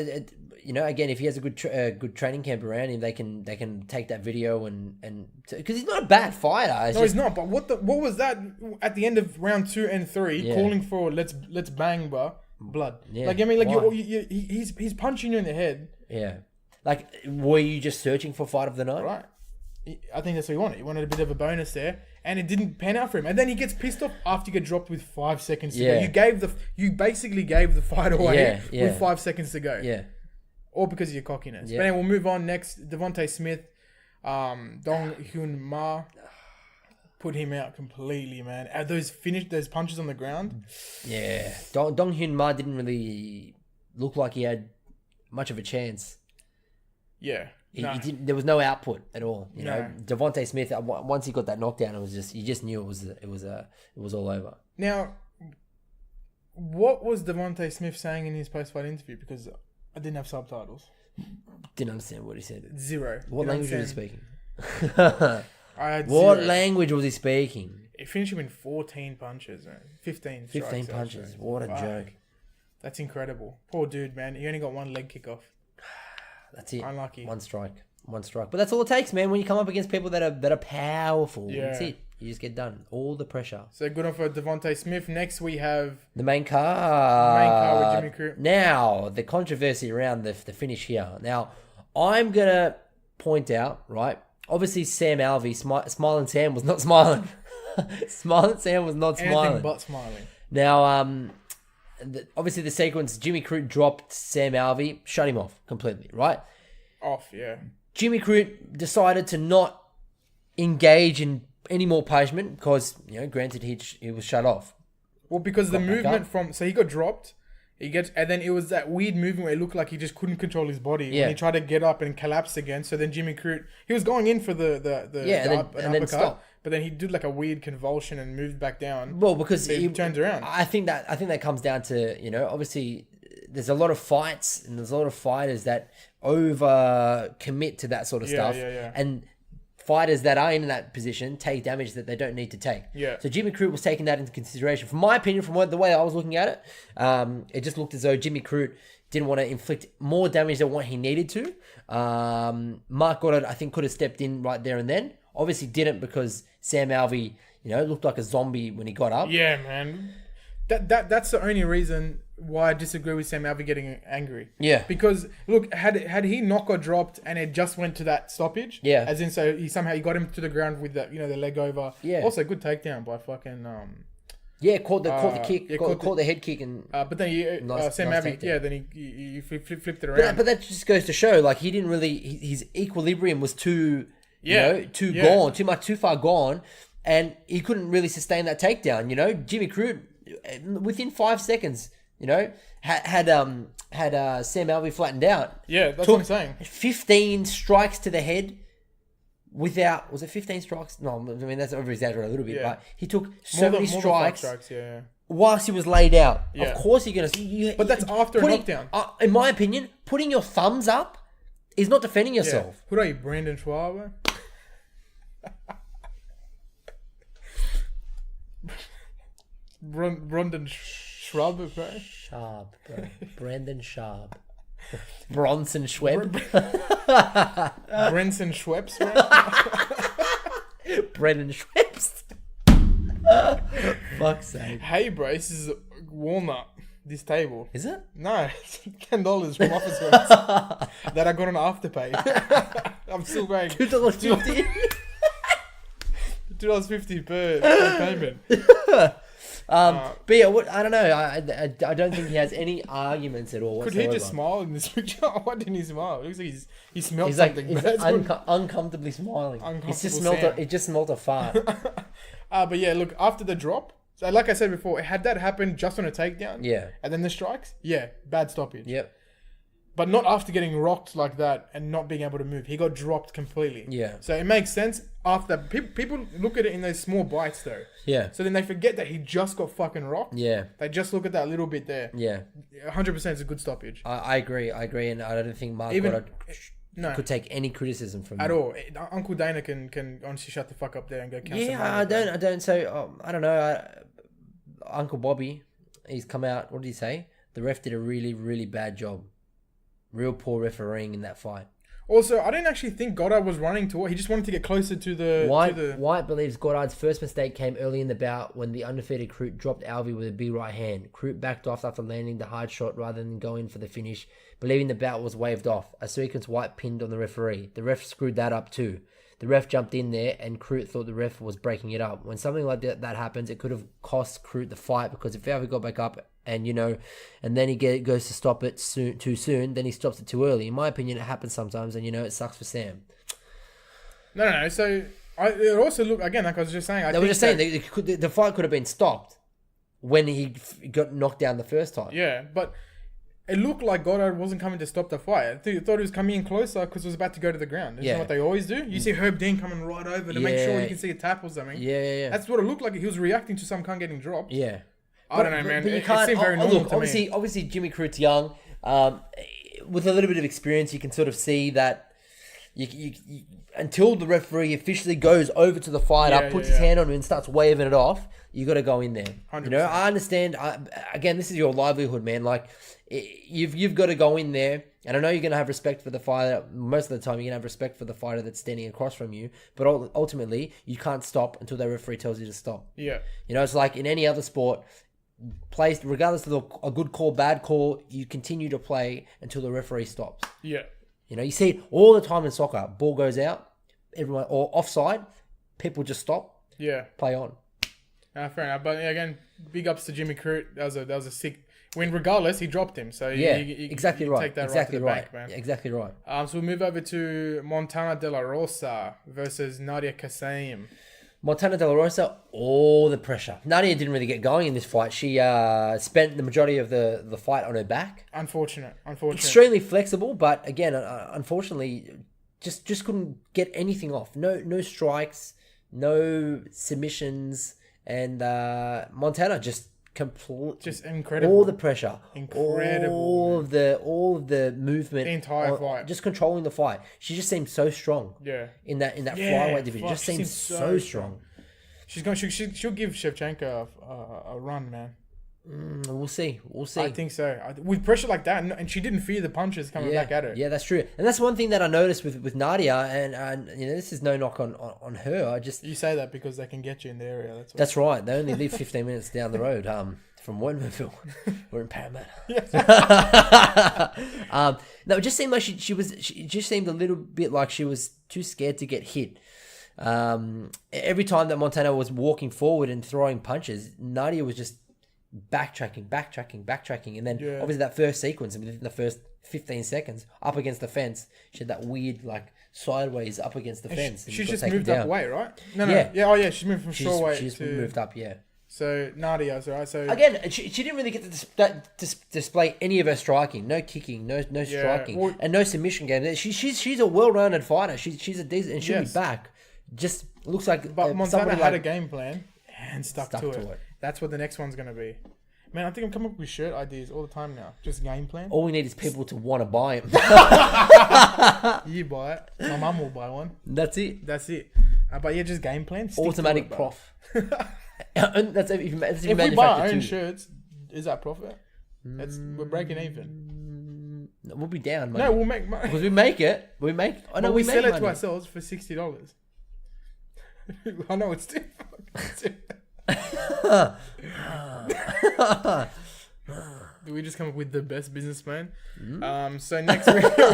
again, if he has a good training camp around him, they can take that video and because he's not a bad fighter. He's not. But what was that at the end of round 2 and 3, calling for let's bang, bro, blood. Yeah. Like I mean, like he's punching you in the head. Yeah. Like, were you just searching for fight of the night? Right. I think that's what he wanted. He wanted a bit of a bonus there, and it didn't pan out for him. And then he gets pissed off after you get dropped with 5 seconds to go. You bashyou gave the fight away with 5 seconds to go. Yeah. All because of your cockiness. Yeah. But anyway, we'll move on next. Devontae Smith, Dong Hyun Ma, put him out completely, man. Those punches on the ground. Yeah. Dong Hyun Ma didn't really look like he had much of a chance. Yeah. He didn't. There was no output at all. You know, Devontae Smith. Once he got that knockdown, you just knew it was all over. Now, what was Devontae Smith saying in his post-fight interview? Because I didn't have subtitles. Didn't understand what he said. Zero. What language was he speaking? What language was he speaking? He finished him in 14 punches, man. 15 punches. Actually. What a joke. That's incredible. Poor dude, man. He only got one leg kick off. That's it. Unlucky. One strike. But that's all it takes, man. When you come up against people that are powerful, that's it. You just get done. All the pressure. So good on for Devontae Smith. Next we have the main card. With Jimmy Crute. Now the controversy around the finish here. Now I'm gonna point out, right? Obviously Sam Alvey, Smiling Sam was not smiling. Smiling Sam was not smiling. Anything but smiling. Now obviously the sequence, Jimmy Crute dropped Sam Alvey, shut him off completely, right? Off, yeah. Jimmy Crute decided to not engage in any more punishment because, granted he was shut off. Well, because the movement so he got dropped, and then it was that weird movement where it looked like he just couldn't control his body. When he tried to get up and collapse again. So then Jimmy Crute, he was going in for the uppercut, stopped. But then he did like a weird convulsion and moved back down. Well, because he turns around. I think that comes down to, obviously there's a lot of fights and there's a lot of fighters that over commit to that sort of stuff. Yeah. And fighters that are in that position take damage that they don't need to take. Yeah. So Jimmy Crute was taking that into consideration. From my opinion, the way I was looking at it, it just looked as though Jimmy Crute didn't want to inflict more damage than what he needed to. Mark Goddard, I think, could have stepped in right there and then. Obviously didn't because Sam Alvey, looked like a zombie when he got up. Yeah, man. That's the only reason why I disagree with Sam Alvey getting angry. Yeah. Because look, had he knock or dropped and it just went to that stoppage. Yeah. As in, so he got him to the ground with the the leg over. Yeah. Also, good takedown by fucking Yeah, caught the kick, caught the head kick, and but then Sam Alvey, then he flipped it around. But that just goes to show, like, he didn't really, his equilibrium was too gone, too far gone, and he couldn't really sustain that takedown. Jimmy Crute, within 5 seconds, had Sam Alvey flattened out. Yeah, that's what I'm saying. 15 strikes to the head. Was it 15 strikes? No, I mean, that's over exaggerated a little bit, but he took so many strikes whilst he was laid out. Yeah. Of course you're going to see. But that's after a knockdown. In my opinion, putting your thumbs up is not defending yourself. Yeah. Who are you, Brandon Schwab? Brandon Schwab, bro. Sharp, bro. Brandon Sharp. Bronson Schweb. Brenson Schweppes, bro. Brendan Schweppes. Fuck's sake. Hey, bro, this is walnut. This table. Is it? No, it's $10 from Office Works that I got on Afterpay. I'm still paying $2.50. $2.50 per payment. But yeah, I don't know. I don't think he has any arguments at all whatsoever. Could he just smile in this picture? Why didn't he smile? It looks like he smelled something. He's uncomfortably smiling. He just smelled a fart. But yeah, look, after the drop, so like I said before, had that happened just on a takedown, and then the strikes, bad stoppage. Yep. But not after getting rocked like that and not being able to move. He got dropped completely. Yeah. So it makes sense after that. People look at it in those small bites though. Yeah. So then they forget that he just got fucking rocked. Yeah. They just look at that little bit there. Yeah. 100% is a good stoppage. I agree, and I don't think Mark could take any criticism from at him. all. Uncle Dana can honestly shut the fuck up there and go count some money. I don't. So I don't know. Uncle Bobby. he's come out. What did he say? The ref did a really, really bad job. Real poor refereeing in that fight. Also, I didn't actually think Goddard was running to what. He just wanted to get closer to the... White believes Goddard's first mistake came early in the bout when the undefeated Crute dropped Alvey with a big right hand. Crute backed off after landing the hard shot rather than go in for the finish, believing the bout was waved off. A sequence White pinned on the referee. The ref screwed that up too. The ref jumped in there and Crute thought the ref was breaking it up. When something like that happens, it could have cost Crute the fight because if Alvey got back up and then he goes to stop it too soon, then he stops it too early. In my opinion, it happens sometimes, and it sucks for Sam. No. So it also looked again, like I was just saying. The fight could have been stopped when he got knocked down the first time. Yeah, but it looked like Goddard wasn't coming to stop the fight. I thought he was coming in closer because it was about to go to the ground. Isn't that what they always do? You see Herb Dean coming right over to make sure you can see a tap or something. Yeah. That's what it looked like. He was reacting to some cunt getting dropped. Yeah. I don't know, man. But you it can't. seemed very normal to me. Obviously, Jimmy Crute's young. With a little bit of experience, you can sort of see that you until the referee officially goes over to the fighter, puts his hand on him and starts waving it off, you got to go in there. 100%. I understand. Again, this is your livelihood, man. Like you've got to go in there. And I know you're going to have respect for the fighter. Most of the time, you're going to have respect for the fighter that's standing across from you. But ultimately, you can't stop until the referee tells you to stop. Yeah. It's like in any other sport, placed regardless of a good call, bad call, you continue to play until the referee stops. Yeah. You see it all the time in soccer. Ball goes out, everyone or offside, people just stop. Yeah. Play on. Fair enough. But again, big ups to Jimmy Crute. That was a sick win. Regardless, he dropped him. So exactly right. Take that exactly right to the right. bank, man. Yeah, exactly right. So we'll move over to Montana De La Rosa versus Nadia Kassem. Montana De La Rosa, all the pressure. Nadia didn't really get going in this fight. She spent the majority of the fight on her back. Unfortunate. Extremely flexible, but again, unfortunately, just couldn't get anything off. No strikes, no submissions, and Montana just incredible. All the pressure, incredible. All of the movement, the entire fight, just controlling the fight. She just seemed so strong. Yeah. In that flyweight division, just seemed so strong. She'll give Shevchenko a run, man. We'll see. I think so. With pressure like that, and she didn't fear the punches coming back at her. Yeah, that's true. And that's one thing that I noticed with Nadia, and this is no knock on her. You say that because they can get you in the area. That's right. They only live 15 minutes down the road from Woodmanville. We're in Parramatta. No, it just seemed like she just seemed a little bit like she was too scared to get hit. Every time that Montana was walking forward and throwing punches, Nadia was just backtracking, and then obviously that first sequence, within the first 15 seconds, up against the fence, she had that weird sideways up against the fence. She's just moved up weight, right? No. She's moved from short weight. She's moved up, yeah. So Nadia's right. So again, she didn't really get to display any of her striking, no kicking, no striking, and no submission game. She's a well-rounded fighter. She's a decent, and she'll be back. Just looks like, but Montana had a game plan and stuck to it. That's what the next one's going to be. Man, I think I'm coming up with shirt ideas all the time now. Just game plan. All we need is people to want to buy them. You buy it. My mum will buy one. That's it. But yeah, just game plan. Automatic prof. That's if we buy our own shirts, is that profit? We're breaking even. We'll be down, mate. No, we'll make money. Because we make it. We sell it to ourselves for $60. I know it's too fucking Do we just come up with the best businessman? So next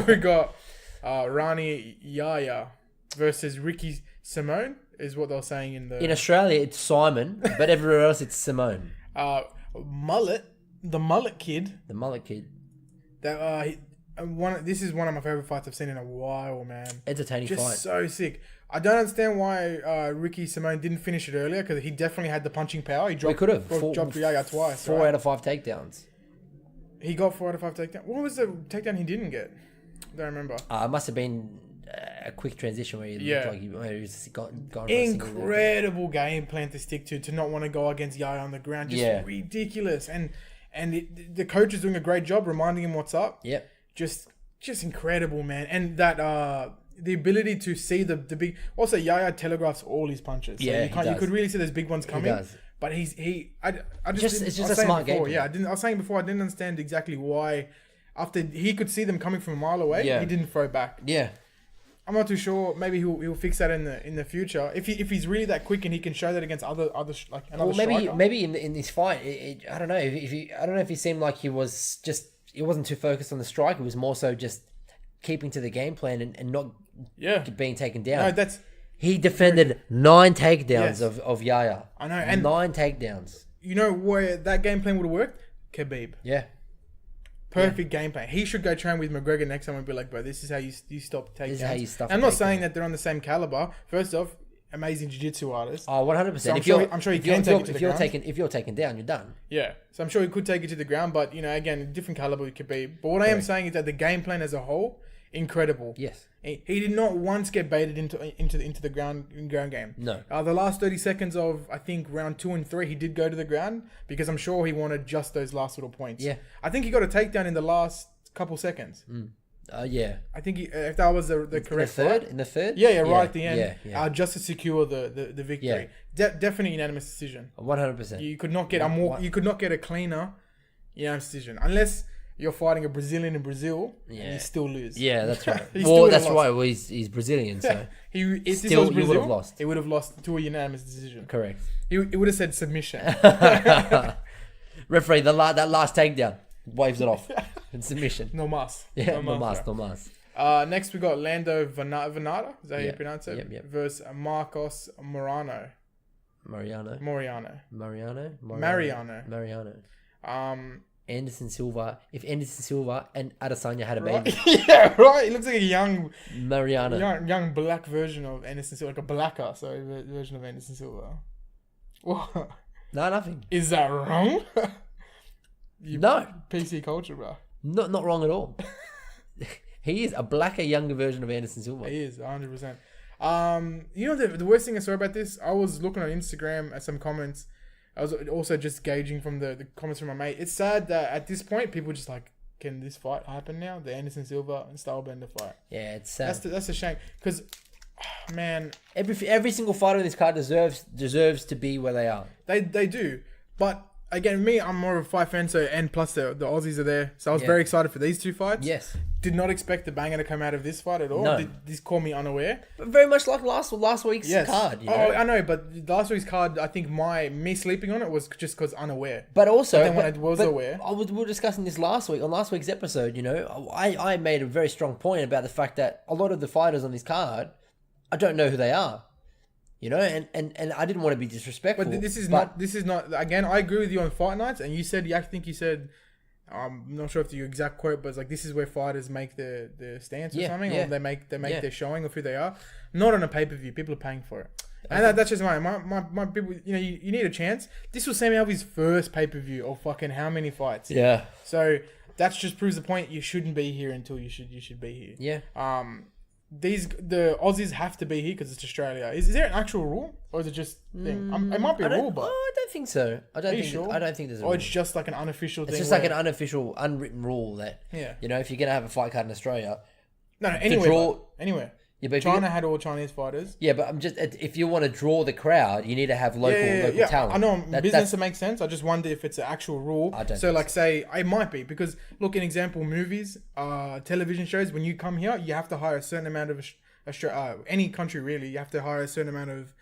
we got Rani Yahya versus Ricky Simone is what they're saying in Australia it's Simon, but everywhere else it's Simone. The mullet kid. This is one of my favorite fights I've seen in a while, man. Entertaining fight. Just so sick. I don't understand why Ricky Simone didn't finish it earlier, because he definitely had the punching power. He dropped Yahya twice. 4 out of 5 takedowns. He got 4 out of 5 takedowns. What was the takedown he didn't get? I don't remember. It must have been a quick transition where he looked like he was gone. Incredible game plan to stick to not want to go against Yahya on the ground. Just ridiculous. And the coach is doing a great job reminding him what's up. Yep. Just incredible, man. And that the ability to see the big. Also, Yahya telegraphs all his punches. So you could really see those big ones coming. He does. But I just It's just I was a saying smart before, game Yeah, plan. I was saying before I didn't understand exactly why. After he could see them coming from a mile away, Yeah. he didn't throw back. Yeah. I'm not too sure. Maybe he'll fix that in the future. If he's really that quick and he can show that against other like another striker. Maybe in this fight, I don't know. I don't know if he seemed like he wasn't too focused on the strike. It was more so just keeping to the game plan and not being taken down. No, he defended 9 takedowns Yes. of Yaya. I know, and 9 takedowns. you know where that game plan would have worked? Khabib. Yeah. Perfect game plan. He should go train with McGregor next time and be like, bro, this is how you stop takedowns. This is how you stuff I'm not takedowns. saying that they're on the same caliber. First off, amazing jiu-jitsu artist. Oh, 100%. So I'm sure he can take it to the ground. If you're taken down, you're done. Yeah. So I'm sure he could take it to the ground, but, you know, again, different caliber it could be. But what I am saying is that the game plan as a whole, incredible. Yes. He did not once get baited into the ground game. No. The last 30 seconds of, I think, round 2 and 3, he did go to the ground because I'm sure he wanted just those last little points. Yeah. I think he got a takedown in the last couple seconds. Yeah. I think if that was the correct fight. In the third? Yeah, right at the end. Yeah. Just to secure the victory. Definitely unanimous decision. 100%. You could not get you could not get a cleaner unanimous decision unless you're fighting a Brazilian in Brazil and you still lose. Yeah, that's right. He still That's lost. right. Well, he's Brazilian, so If this Still, was you Brazil, would have lost. He would have lost to a unanimous decision. correct. He would have said submission. Referee, that last takedown waves it off. It's submission. No mas. Yeah, no bro. mas. Next we got Lando Venata. Is that how you Yep, pronounce it? yep. Versus Marcos Mariano. Mariano. Anderson Silva. If Anderson Silva and Adesanya had a baby, Yeah, right. He looks like a young Mariano. black version of Anderson Silva, like a blacker, version of Anderson Silva. What? No, nothing. Is that wrong? No, PC culture, bro. not wrong at all. He is a blacker, younger version of Anderson Silva. He is 100%. You know the worst thing I saw about this? I was looking on Instagram at some comments. I was also just gauging from the comments from my mate. It's sad that at this point people just like, can this fight happen now? The Anderson Silva and Stylebender fight. Yeah, it's sad. That's a shame because, man, Every single fighter in this card deserves to be where they are. they do. But again, me, I'm more of a fight fan. So and plus the Aussies are there, so I was Yeah. very excited for these two fights. Yes, Did not expect the banger to come out of this fight at all. No. This caught me unaware. but very much like last week's Yes. card. You know? Oh, I know, but last week's card, I think me sleeping on it was just because unaware. But also, then when I was aware- we were discussing this last week's episode. You know, I made a very strong point about the fact that a lot of the fighters on this card, I don't know who they are. You know, and I didn't want to be disrespectful. But this is not. Again, I agree with you on fight nights, and you said, I think you said, I'm not sure if the exact quote, but it's like this is where fighters make the stance or something, or they make their showing of who they are. Not on a pay-per-view. People are paying for it. And that's just my people. You know, you need a chance. This was Sam Alvey's first pay-per-view of fucking how many fights? Yeah. So that just proves the point. You shouldn't be here until you should be here. Yeah. The Aussies have to be here because it's Australia. Is there an actual rule, or is it just thing? It might be a rule, but I don't think so. I don't think. sure? I don't think there's a or rule. it's just like an unofficial thing. It's just like an unofficial, unwritten rule that you know, if you're gonna have a fight card in Australia, anywhere. Yeah, but China had all Chinese fighters. Yeah, but I'm just if you want to draw the crowd, you need to have local talent. I know business it makes sense. I just wonder if it's an actual rule. I don't so think like say it might be because look, an example, movies, television shows. When you come here, you have to hire a certain amount of any country really. You have to hire a certain amount of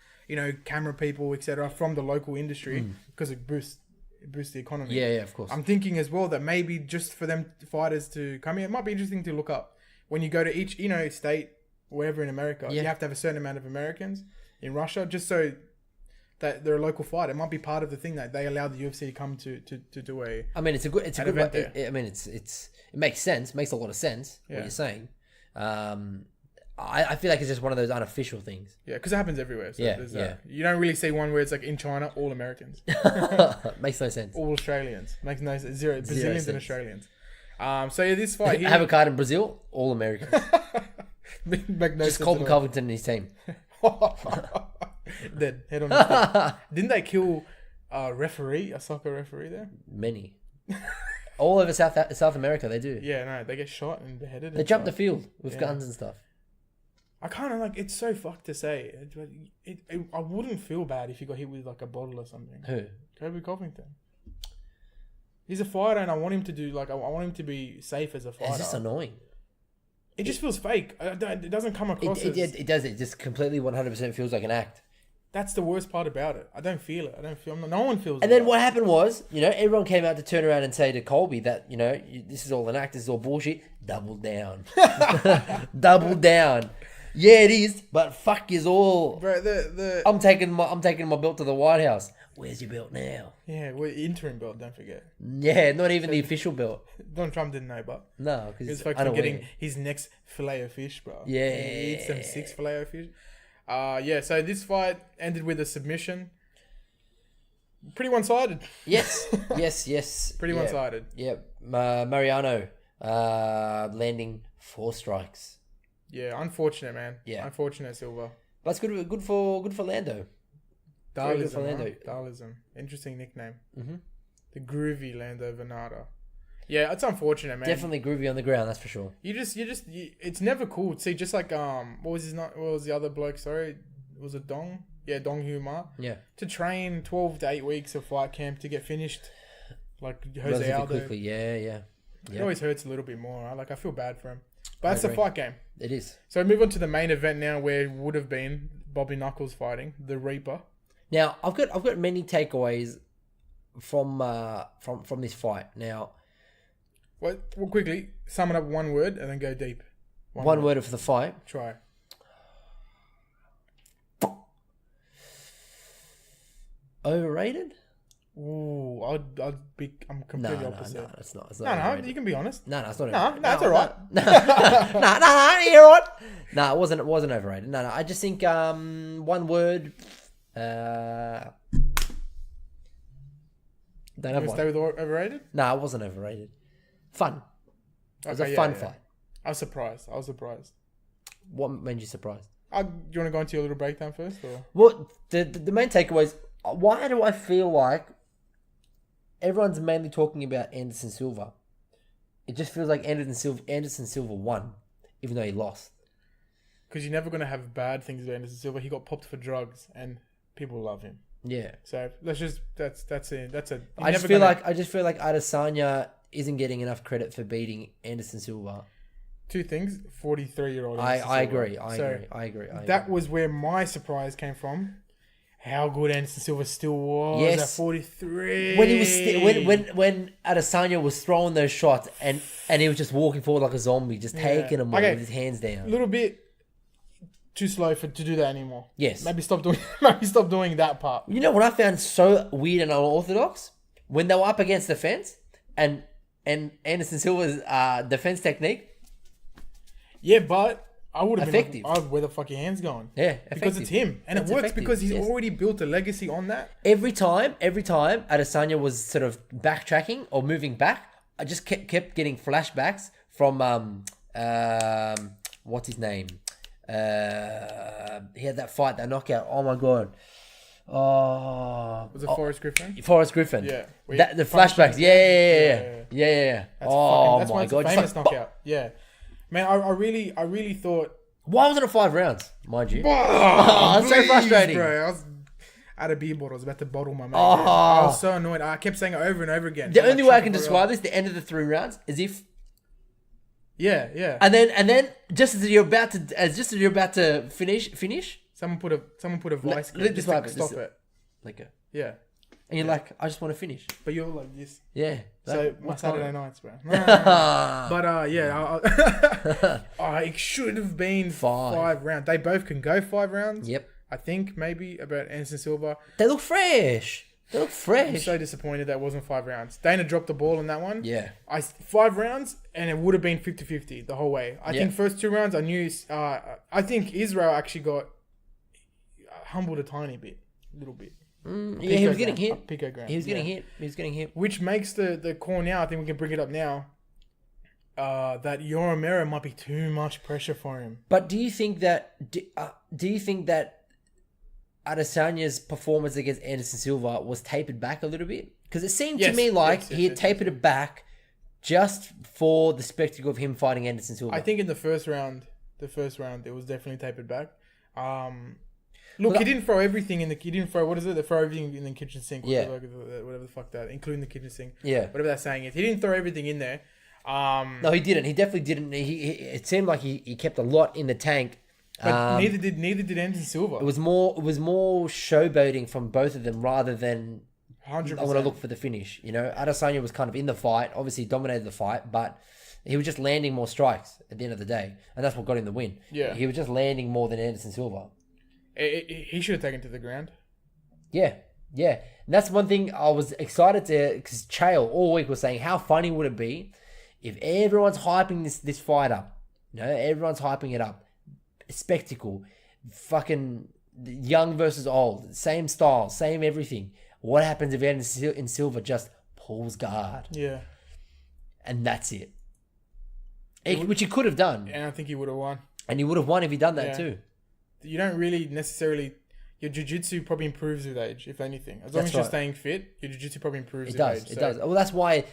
camera people, etc. from the local industry because it boosts the economy. Yeah, of course. I'm thinking as well that maybe just for them fighters to come here, it might be interesting to look up when you go to each state. Wherever in America, you have to have a certain amount of Americans. In Russia, just so that they're a local fighter, it might be part of the thing that they allow the UFC to come to do a. I mean, it's a good event there. I mean, it makes sense. Makes a lot of sense. What you're saying. I feel like it's just one of those unofficial things. Yeah, because it happens everywhere. So Yeah. You don't really see one where it's like in China, all Americans, Makes no sense. all Australians. Makes no sense. Zero Brazilians and Australians. So yeah, this fight here. Have a card in Brazil, all Americans. Make no Just sense Colton at all. Covington and his team. Dead head on. His stick. Didn't they kill a soccer referee there? Many. All over South America, they do. Yeah, no, they get shot and beheaded. They jump the field with guns and stuff. I kind of like. It's so fucked to say. I wouldn't feel bad if he got hit with like a bottle or something. Who? Kobe Covington. He's a fighter, and I want him to do like I want him to be safe as a fighter. It's just annoying. It just feels fake. It doesn't come across as... It does. It just completely 100% feels like an act. That's the worst part about it. I don't feel it. No one feels it. And then what happened was, everyone came out to turn around and say to Colby that, this is all an act, this is all bullshit. Double down. Double down. Yeah, it is, but fuck is all. Bro, I'm taking my belt to the White House. Where's your belt now? Yeah, we're interim belt, don't forget. Yeah, not even the official belt. Donald Trump didn't know, but... No, because he was focused on getting his next filet of fish, bro. Yeah. He eats them 6 filet of fish. So this fight ended with a submission. Pretty one-sided. Yes. Yes. Pretty one-sided. Yeah. Mariano landing 4 strikes. Yeah, unfortunate, man. Yeah. Unfortunate, Silva. But it's good for Lando. Darlism. Interesting nickname. Mm-hmm. The groovy Lando Venata. Yeah, it's unfortunate, man. Definitely groovy on the ground, that's for sure. It's never cool to see. Just like what was the other bloke? Sorry, was it Dong? Yeah, Dong Humar. Yeah. To train 12 to 8 weeks of fight camp to get finished, like Jose Aldo. Quickly, yeah. It always hurts a little bit more. I feel bad for him, but that's a fight game. It is. So we move on to the main event now, where it would have been Bobby Knuckles fighting the Reaper. Now I've got many takeaways from this fight. Now, well, quickly sum it up one word and then go deep. One word for the fight. Try. Overrated? Ooh, I'm completely opposite. No, it's not. No, you can be honest. No, it's not. No, it's all right. No, you're right. No, it wasn't overrated. No, I just think one word. Don't have one. Stay with overrated? No, it wasn't overrated. Fun. It was a fun fight. I was surprised. What made you surprised? Do you want to go into your little breakdown first? Or? Well, the main takeaways. Why do I feel like everyone's mainly talking about Anderson Silva? It just feels like Anderson Silva won, even though he lost. Because you're never going to have bad things about Anderson Silva. He got popped for drugs, and people love him. Yeah. So let's just that's it. I just feel like Adesanya isn't getting enough credit for beating Anderson Silva. Two things. 43-year-old. I agree. I agree. That was where my surprise came from. How good Anderson Silva still was at 43. When he was when Adesanya was throwing those shots and he was just walking forward like a zombie, just taking them with his hands down. A little bit too slow to do that anymore. Yes. Maybe stop doing that part. You know what I found so weird and unorthodox? When they were up against the fence and Anderson Silva's defense technique. Yeah, but I would have effective. been like, where the fuck your hands going? Yeah, effective. Because it's him. And it works effective, because he's already built a legacy on that. Every time Adesanya was sort of backtracking or moving back, I just kept getting flashbacks from what's his name? He had that fight, that knockout. Oh my god. Oh, was it Forrest Griffin? Forrest Griffin. Yeah. The flashbacks. Yeah. That's my god. Famous knockout. Yeah. Man, I really thought. Why wasn't it 5 rounds, mind you? It's so frustrating, bro. I had a beer bottle. I was about to bottle my mate. I was so annoyed. I kept saying it over and over again. The only way I can describe this, the end of the 3 rounds, is if. Yeah. And then just as you're about to finish. Someone put a vice just to stop it. Like yeah. And you're like, I just want to finish. But you're like this. Yeah. So my Saturday nights, bro. But it should have been 5 rounds. They both can go 5 rounds. Yep. I think maybe about Anderson Silva. They look fresh. I'm so disappointed that wasn't 5 rounds. Dana dropped the ball on that one. Yeah. 5 rounds, and it would have been 50-50 the whole way. I think first 2 rounds, I knew. I think Israel actually got humbled a little bit. Yeah, he was getting hit. He was getting hit. Which makes the call now, I think we can bring it up now, that Romero might be too much pressure for him. But do you think that Adesanya's performance against Anderson Silva was tapered back a little bit? Because it seemed to me like he had tapered it back just for the spectacle of him fighting Anderson Silva. I think in the first round, the first round, it was definitely tapered back. Look, he didn't throw everything in the. He didn't throw what is it? They throw everything in the kitchen sink. Yeah. Whatever the fuck that, including the kitchen sink. Yeah. Whatever that saying is, he didn't throw everything in there. No, he didn't. He definitely didn't. It seemed like he kept a lot in the tank. But neither did Anderson Silva. It was more showboating from both of them rather than 100%. I want to look for the finish. You know, Adesanya was kind of in the fight, obviously dominated the fight, but he was just landing more strikes at the end of the day, and that's what got him the win. Yeah. He was just landing more than Anderson Silva. He should have taken to the ground. Yeah. And that's one thing I was excited to, because Chael all week was saying, how funny would it be if everyone's hyping this fight up? You know, everyone's hyping it up. Spectacle, fucking young versus old, same style, same everything. What happens if Anderson Silva just pulls guard? Yeah. And that's it. Which he could have done. And I think he would have won. And he would have won if he'd done that too. You don't really necessarily... Your jiu-jitsu probably improves with age, if anything. As long as you're staying fit, your jiu-jitsu probably improves with age. It does. Well, that's why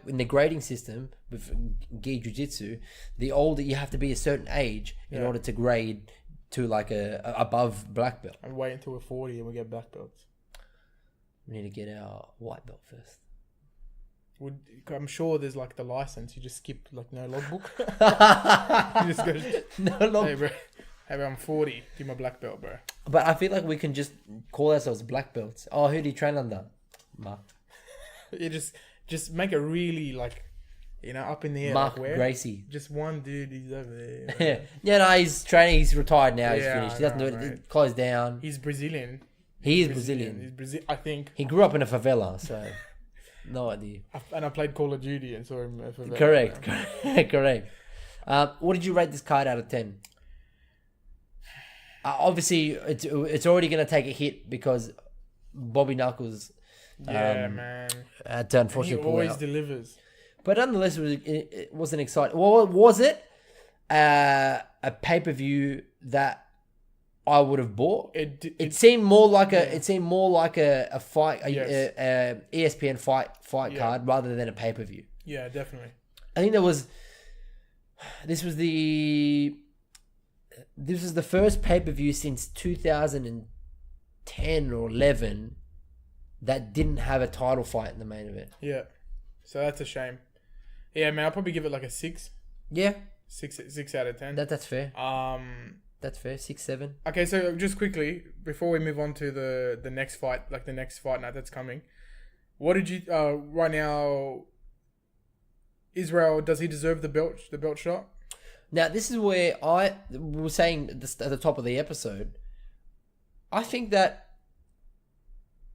in the grading system with gi jiu-jitsu, the older you have to be a certain age in order to grade to like a above black belt. And wait until we're 40 and we get black belts. We need to get our white belt first. I'm sure there's like the license. You just skip like no logbook. You just go, no logbook. Hey bro, I'm 40. Do my black belt, bro. But I feel like we can just call ourselves black belts. Oh, who do you train under? Mark. You just make it really like, you know, up in the air. Mark like where? Gracie. Just one dude. He's over there. Yeah, no, he's training. He's retired now. He's finished. He doesn't do it. It closed down. He's Brazilian. He is Brazilian. He's Brazilian. I think he grew up in a favela, so no idea. And I played Call of Duty and saw him. Correct. What did you rate this card out of 10? Obviously, it's already going to take a hit because Bobby Knuckles, man, had to unfortunately he always delivers. But nonetheless, it wasn't exciting. Well, was it a pay-per-view that I would have bought? It seemed more like a fight, a ESPN fight card rather than a pay-per-view. Yeah, definitely. I think this was the first pay-per-view since 2010 or 11 that didn't have a title fight in the main event. Yeah. So that's a shame. Yeah, man, I'll probably give it like a 6. Yeah. 6 out of 10. That's fair. That's fair. 6, 7. Okay, so just quickly, before we move on to the next fight, like the next fight night that's coming, what did you right now, Israel, does he deserve the belt shot? Now, this is where I was saying at the top of the episode, I think that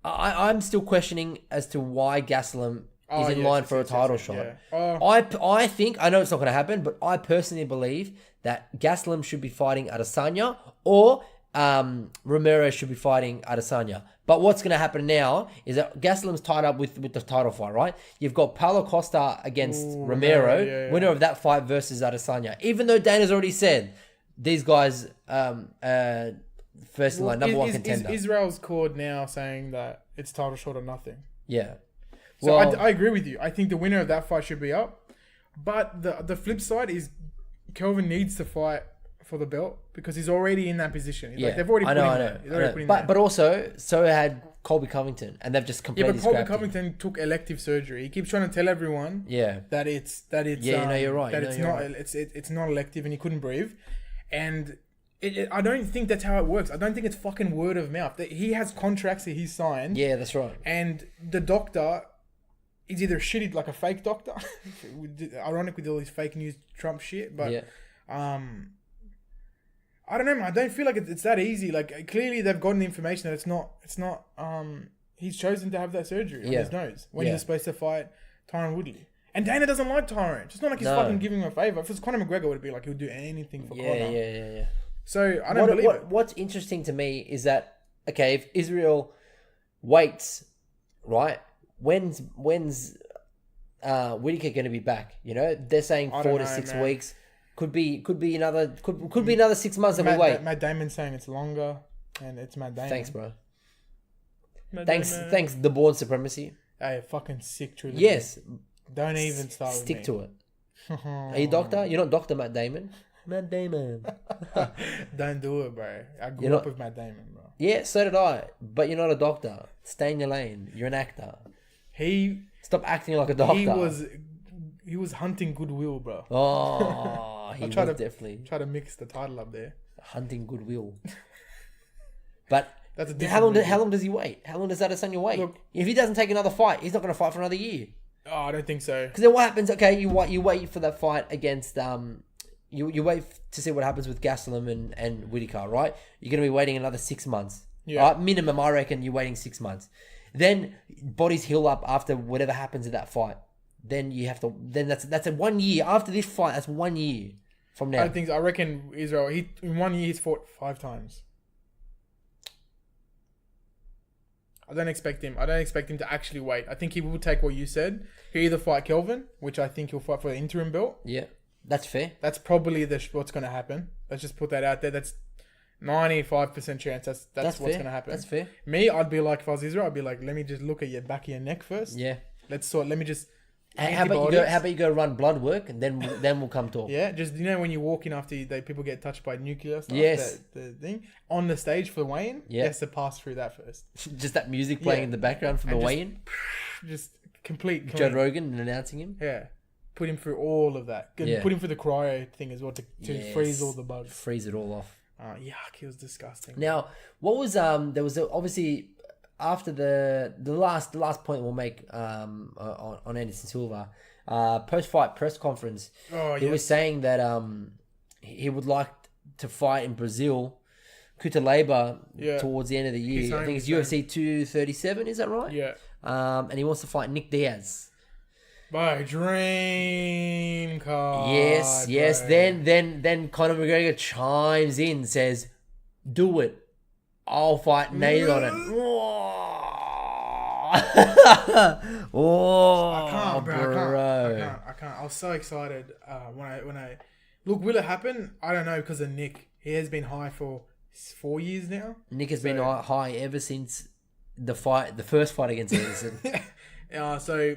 I'm still questioning as to why Gastelum is in line for a title shot. Yeah. I think, I know it's not going to happen, but I personally believe that Gastelum should be fighting Adesanya or Romero should be fighting Adesanya. But what's going to happen now is that Gastelum's tied up with the title fight, right? You've got Paulo Costa against Romero, winner of that fight versus Adesanya. Even though Dana's already said these guys first in line, number one contender. Israel's called now saying that it's title shot or nothing. Yeah. So I agree with you. I think the winner of that fight should be up. But the flip side is Kelvin needs to fight for the belt because he's already in that position. Like, they've already put him there. But also, so had Colby Covington, and they've just completely scrapped him. Covington took elective surgery. He keeps trying to tell everyone that it's you're right. It's not elective, and he couldn't breathe. And I don't think that's how it works. I don't think it's fucking word of mouth. He has contracts that he's signed. Yeah, that's right. And the doctor is either shitty, like a fake doctor, ironic with all this fake news Trump shit, but I don't know, man. I don't feel like it's that easy. Like, clearly they've gotten the information that it's not, he's chosen to have that surgery on his nose when he was supposed to fight Tyron Woodley. And Dana doesn't like Tyron. It's not like he's fucking giving him a favor. If it's Conor McGregor, would be like, he'll do anything for Conor. Yeah. So, I don't believe it. What's interesting to me is that, okay, if Israel waits, right, when's Whittaker going to be back? You know, they're saying 4 to 6 weeks. Could be another 6 months that we wait. Matt Damon's saying it's longer, and it's Matt Damon. Thanks, bro. Thanks. The Born Supremacy. Hey, fucking sick, truly. Yes. Don't even start. Stick with to it. Are you doctor? You're not Dr. Matt Damon. Matt Damon. Don't do it, bro. I grew You're up not- with Matt Damon, bro. Yeah, so did I. But you're not a doctor. Stay in your lane. You're an actor. He Stop acting like a doctor. he was hunting goodwill, bro. Oh, he was try to- definitely Try to mix the title up there. hunting goodwill. But That's a how long? different How long does he wait? How long does Adesanya wait? Look- If he doesn't take another fight, he's not going to fight for another year. Oh, I don't think so. Because then what happens? Okay, you wait for that fight against you wait to see what happens with Gastelum and Whittaker, right? You're going to be waiting another 6 months. Yeah. Right? Minimum, I reckon you're waiting 6 months. Then bodies heal up after whatever happens in that fight. Then you have to. Then that's a 1 year after this fight. That's 1 year from now. I reckon Israel. In 1 year he's fought 5 times. I don't expect him to actually wait. I think he will take what you said. He'll either fight Kelvin, which I think he'll fight for the interim belt. Yeah, that's fair. That's probably what's going to happen. Let's just put that out there. That's 95% chance. That's what's fair. going to happen. That's fair. Me, I'd be like, if I was Israel, I'd be like, let me just look at your back of your neck first. Yeah. Let me just. How about you go run blood work and then we'll come talk. Yeah, just when you walk in after people get touched by nuclear stuff. Yes. The thing on the stage for Wayne. Yeah. He has to pass through that first. Just that music playing Yeah. in the background from the And weigh-in. Just complete. Joe clean. Rogan announcing him. Yeah. Put him through all of that. And Yeah. put him through the cryo thing as well to Yes. freeze all the bugs. Freeze it all off. Yuck, it was disgusting. Now, what was there was obviously after the last point we'll make on Anderson Silva post-fight press conference. He was saying that he would like to fight in Brazil, Cutelaba, towards the end of the year. I think it's UFC 237. Is that right? Yeah. And he wants to fight Nick Diaz. My dream car. Yes. Then Conor McGregor chimes in, says, "Do it. I'll fight Nate on it." Oh, I can't, bro. I can't. I was so excited when I look. Will it happen? I don't know because of Nick. He has been high for 4 years now. Nick has been high ever since the first fight against Anderson. So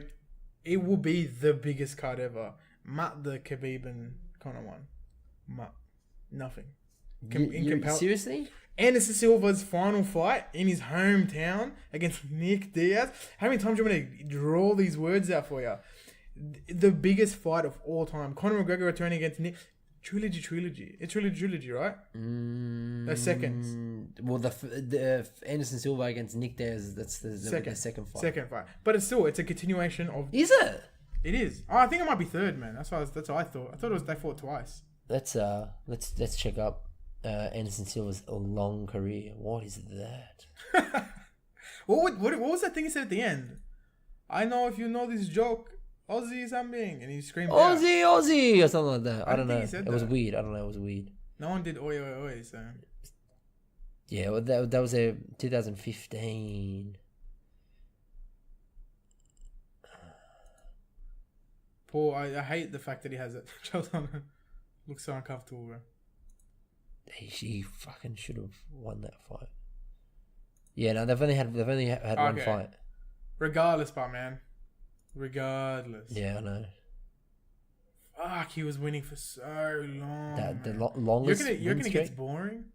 it will be the biggest card ever. Matt the Khabib and Conor one. Matt, nothing. Seriously? Anderson Silva's final fight in his hometown against Nick Diaz. How many times do you want me to draw these words out for you? The biggest fight of all time. Conor McGregor returning against Nick. Trilogy. It's trilogy, right? No seconds. Well, the Anderson Silva against Nick Diaz. That's the second fight. Second fight. But it's a continuation of. Is it? It is. Oh, I think it might be third, man. That's what I thought. I thought it was they fought twice. Let's check up Anderson Silva's long career. What is that? What was that thing he said at the end? I know if you know this joke, Aussie something, and he screamed out. Aussie, or something like that. I don't think know. he said It was that. weird. I don't know. It was weird. No one did oi oi oi, so Yeah, well, that was a 2015. Paul, I hate the fact that he has it. Looks so uncomfortable, bro. He fucking should have won that fight. Yeah, no, they've only had one Okay. fight. Regardless, but man. Regardless. Yeah, I know. Fuck, he was winning for so long. The man. longest You're win gonna get streak boring?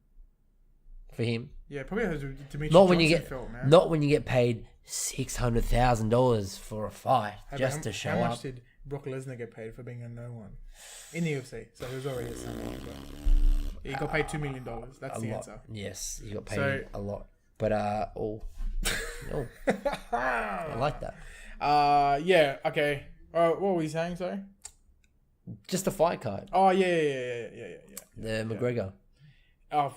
for him. Yeah, probably has Demetrius Not when you Johnson get felt, man. not when you get paid $600,000 for a fight just to show How up. much did Brock Lesnar get paid for being a no one? In the UFC. So he was already a something. He got paid $2 million. That's A the lot. answer. Yes, you got paid So- a lot. But no, I like that. Yeah, okay. What were you saying, sorry? Just the fight card. Oh, yeah. The McGregor. Oh,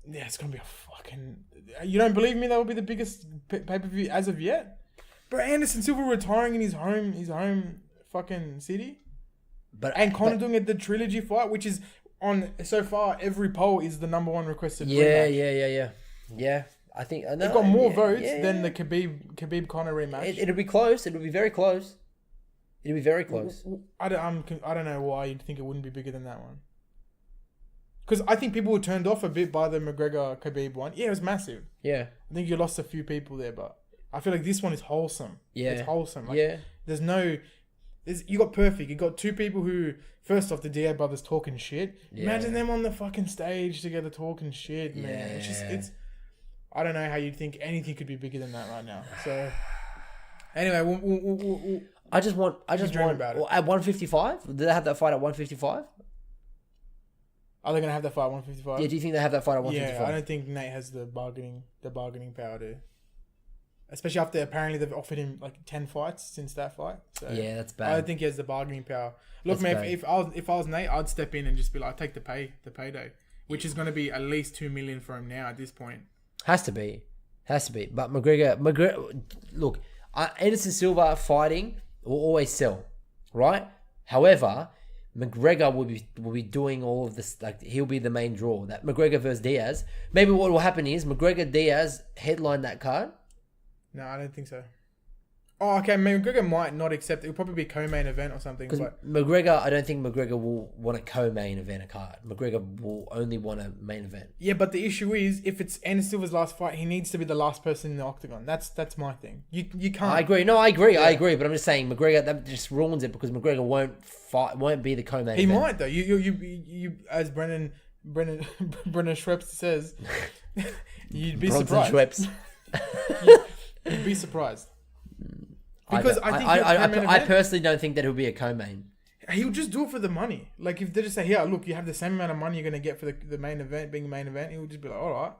yeah, it's gonna be a fucking. You don't believe me? That will be the biggest pay per view as of yet. Bro, Anderson Silva retiring in his home fucking city, and Conor doing it the trilogy fight, which is on so far every poll is the number one requested. Yeah. I think I know. They've got more votes than the Khabib Conor rematch. It'll be close. It'll be very close. It'll be very close. I don't know why you'd think it wouldn't be bigger than that one. Because I think people were turned off a bit by the McGregor Khabib one. Yeah, it was massive. Yeah. I think you lost a few people there, but I feel like this one is wholesome. Yeah. It's wholesome. Like, Yeah. There's no You got perfect. You got two people who, first off, the DA brothers talking shit. Yeah. Imagine them on the fucking stage together talking shit, man. Yeah. It's. I don't know how you'd think anything could be bigger than that right now. So, anyway, we'll I just want about it. at 155. Do they have that fight at 155? Are they gonna have that fight at 155? Yeah. Do you think they have that fight at 155? Yeah, I don't think Nate has the bargaining power to. Especially after apparently they've offered him like 10 fights since that fight. So yeah, that's bad. I don't think he has the bargaining power. Look, That's man, bad. if I was Nate, I'd step in and just be like, I'd take the payday, which is going to be at least $2 million for him now at this point. Has to be. But McGregor, look, Anderson Silva fighting will always sell, right? However, McGregor will be doing all of this. Like, he'll be the main draw. That McGregor versus Diaz. Maybe what will happen is McGregor Diaz headline that card. No, I don't think so. Oh, okay. McGregor might not accept it. It'll probably be co-main event or something. Because But McGregor, I don't think McGregor will want a co-main event a card. McGregor will only want a main event. yeah, but the issue is, if it's Anderson Silva's last fight, he needs to be the last person in the octagon. That's my thing. You can't. I agree. No, I agree. Yeah. I agree. But I'm just saying McGregor, that just ruins it because McGregor won't be the co-main He event. might though. You as Brennan Schweppes says, you'd be Bronson surprised. Schweppes. You'd be surprised. Because I personally don't think that he'll be a co-main. He'll just do it for the money. Like, if they just say, "Yeah, look, you have the same amount of money you're gonna get for the main event, being a main event," he'll just be like, "All right."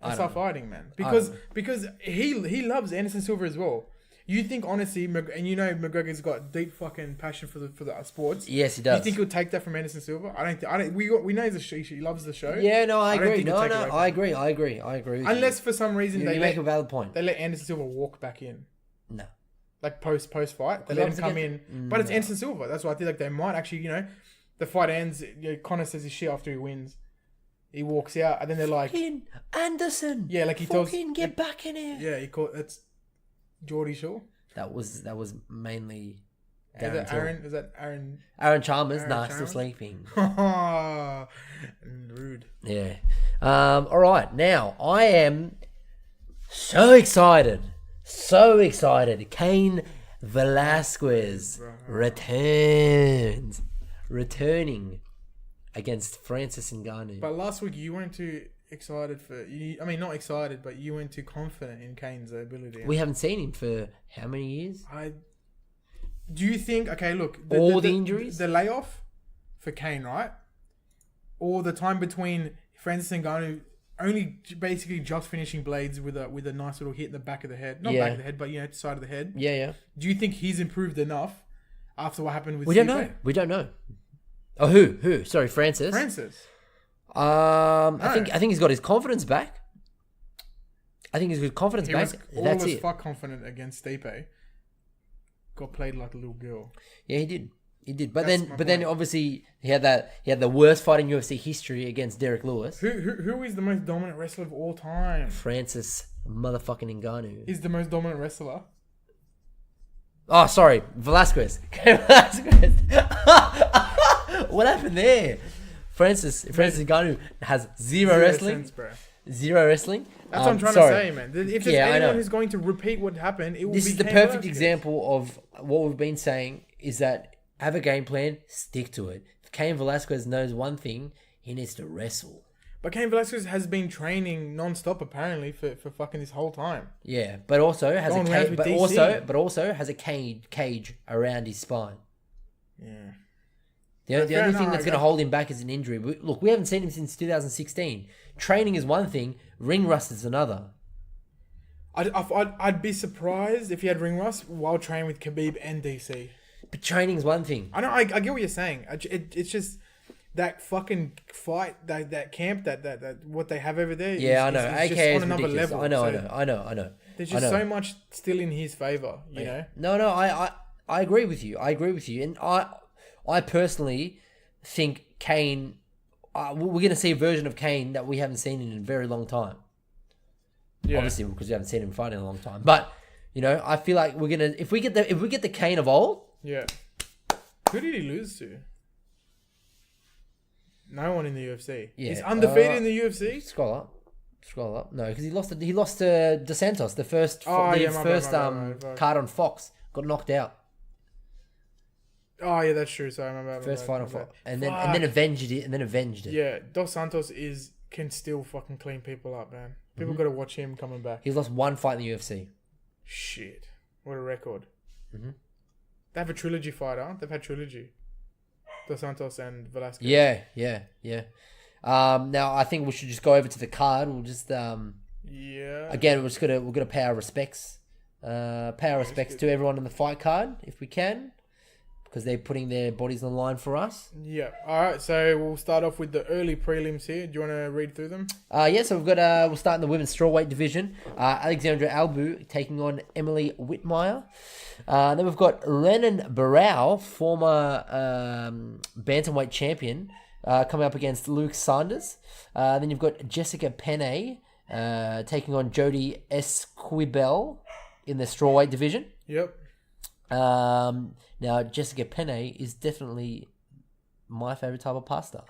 And start fighting, man. Because he loves Anderson Silva as well. You think honestly, and you know McGregor's got deep fucking passion for the sports. Yes, he does. You think he'll take that from Anderson Silva? I don't. We know he loves the show. Yeah, no, I agree. think he'll take it away from I him. agree. I agree. With Unless you. for some reason You make a valid point. they let Anderson Silva walk back in. No. Like post fight, they let him come in, but it's Anderson Silva. That's why I think like they might actually, the fight ends. Connor says his shit after he wins. He walks out, and then they're like, Fucking Anderson. Yeah, like he tells, get back in here. Yeah, he called that's Geordie Shaw. That was mainly. Is that Aaron? Is that Aaron? Aaron Chalmers? Aaron Nah, Chalmers? still sleeping. Rude. Yeah. All right. Now I am so excited. Cain Velasquez returning against Francis Ngannou. But last week you weren't too excited not excited, but you weren't too confident in Cain's ability. We haven't seen him for how many years? Do you think? Okay, look, the injuries, the layoff for Cain, right? Or the time between Francis Ngannou only basically just finishing blades with a nice little hit in the back of the head, not back of the head, but side of the head. Yeah. Do you think he's improved enough after what happened with? We don't know. Oh, who? Sorry, Francis. I think he's got his confidence back. He Was That's it. fuck confident against Stipe. Got played like a little girl. Yeah, he did. But That's then obviously he had the worst fight in UFC history against Derek Lewis. Who is the most dominant wrestler of all time? Francis motherfucking Ngannou. He's the most dominant wrestler. Oh, sorry, Velasquez. What happened there? Francis Ngannou has zero wrestling. Sense, bro. Zero wrestling. That's what I'm trying to say, man. If there's anyone who's going to repeat what happened, it will be This is the Cain perfect Velasquez. example of what we've been saying is that have a game plan, stick to it. If Cain Velasquez knows one thing, he needs to wrestle. But Cain Velasquez has been training non-stop apparently for fucking this whole time. Yeah, but also has Going a rounds cage, with DC. but also has a cage around his spine. Yeah. The only thing that's going to hold him back is an injury. We haven't seen him since 2016. Training is one thing, ring rust is another. I'd be surprised if he had ring rust while training with Khabib and DC. But training's one thing. I know. I get what you're saying. It's just that fucking fight, that camp, that what they have over there. Yeah, I know. Is AKA just on is another ridiculous. level. I know. There's just so much still in his favor, you know. No, I agree with you. And I personally think Cain. We're going to see a version of Cain that we haven't seen in a very long time. Yeah. Obviously, because we haven't seen him fight in a long time. But I feel like we're gonna if we get the Cain of old. Yeah. Who did he lose to? No one in the UFC. Yeah. He's undefeated in the UFC. Scroll up. No, because he lost to DeSantos, the first My bad. card on Fox. Got knocked out. Oh yeah, that's true. So I remember First fight on my bad. fight, and then avenged it. Yeah, Dos Santos can still fucking clean people up, man. People got to watch him coming back. He's lost one fight in the UFC. Shit, what a record. Mm-hmm. They have a trilogy fight, huh? They've had trilogy. Dos Santos and Velasquez. Yeah. Now I think we should just go over to the card. We'll just again we're gonna pay our respects. To everyone on the fight card if we can, because they're putting their bodies on the line for us. Yeah. All right. So we'll start off with the early prelims here. Do you want to read through them? So we've got we'll start in the women's strawweight division. Alexandra Albu taking on Emily Whitmire. Then we've got Renan Barao, former bantamweight champion, coming up against Luke Sanders. Then you've got Jessica Penne taking on Jodie Esquibel in the strawweight division. Yep. Now Jessica Penne is definitely my favorite type of pasta.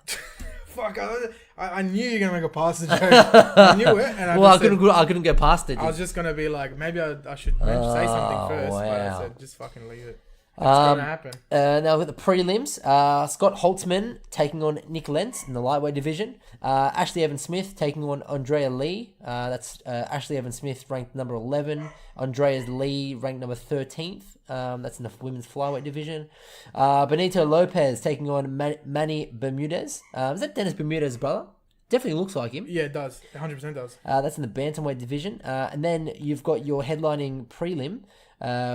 Fuck! I knew you were gonna make a pasta joke. I knew it, and I couldn't go past it. I was just gonna be like, maybe I should say something first, but I said just fucking leave it. It's gonna happen. Now with the prelims, Scott Holtzman taking on Nick Lentz in the lightweight division. Ashley Evans-Smith taking on Andrea Lee. That's Ashley Evans-Smith ranked number 11. Andrea Lee ranked number 13th. That's in the women's flyweight division. Benito Lopez taking on Manny Bermudez. Is that Dennis Bermudez's brother? Definitely looks like him. Yeah, it does. 100% does. That's in the bantamweight division. And then you've got your headlining prelim,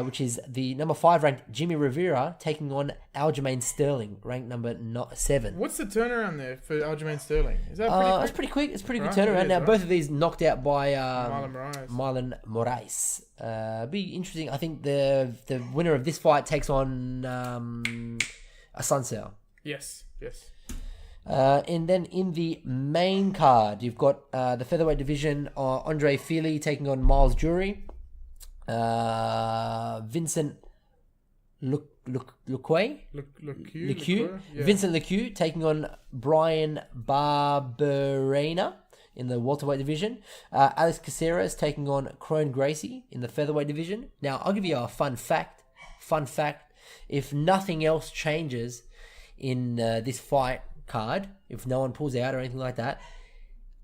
which is the number 5 ranked Jimmy Rivera taking on Aljamain Sterling, ranked number 7. What's the turnaround there for Aljamain Sterling? Is that pretty quick? It's pretty quick. It's pretty good turnaround. Now, both of these knocked out by Marlon Moraes. Be interesting. I think the winner of this fight takes on Asuncao. Yes. And then in the main card, you've got the featherweight division, Andre Feely taking on Miles Jury. Vincent Lequeux. Vincent Lequeux taking on Brian Barberena in the welterweight division. Alex Caceres taking on Crone Gracie in the featherweight division. Now, I'll give you a fun fact. If nothing else changes in this fight card, if no one pulls out or anything like that,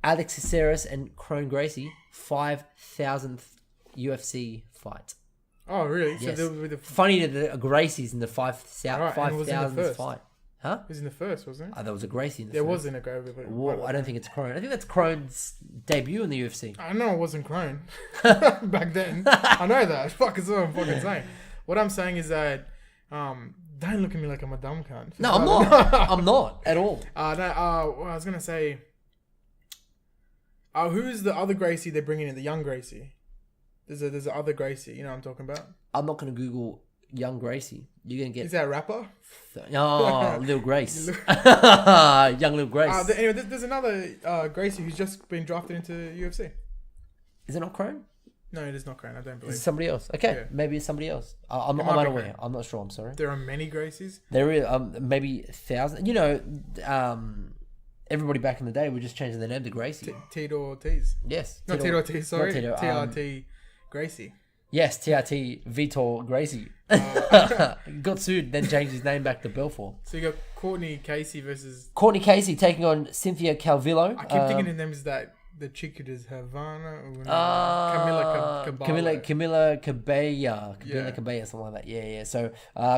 Alex Caceres and Crone Gracie, 5,000th UFC fight. Oh, really? Yes. So with the funny that the Gracie's in the 5,000th fight. Huh? It was in the first, wasn't it? There was a Gracie in the there first. There wasn't a Gracie. Well, I don't think it's Crone. I think that's Crone's debut in the UFC. I know it wasn't Crone back then. I know that. Fuck, is what I'm fucking saying. What I'm saying is that don't look at me like I'm a dumb cunt. No, I'm not. I'm not at all. Well, I was gonna say, who's the other Gracie they're bringing in? The young Gracie. There's a other Gracie. You know what I'm talking about? I'm not gonna Google young Gracie. You're gonna get. Is that a rapper? No, Lil Grace. Young Lil Grace. Anyway, there's another Gracie who's just been drafted into UFC. Is it not Crone? No, it is not Crone. I don't believe. It's somebody else. Okay, yeah. Maybe it's somebody else. I'm unaware. I'm not sure. I'm sorry. There are many Gracies. There is maybe 1,000. You know, everybody back in the day were just changing their name to Gracie. Tito Ortiz. Yes. Not Tito Ortiz. Sorry. Tito, TRT Gracie. Yes, TRT Vitor Gracie. Got sued, then changed his name back to Belfort. So you got Courtney Casey versus... Courtney Casey taking on Cynthia Calvillo. I keep thinking the name is that the chick who does Havana or Camila Cabello. Cabello, something like that. Yeah. So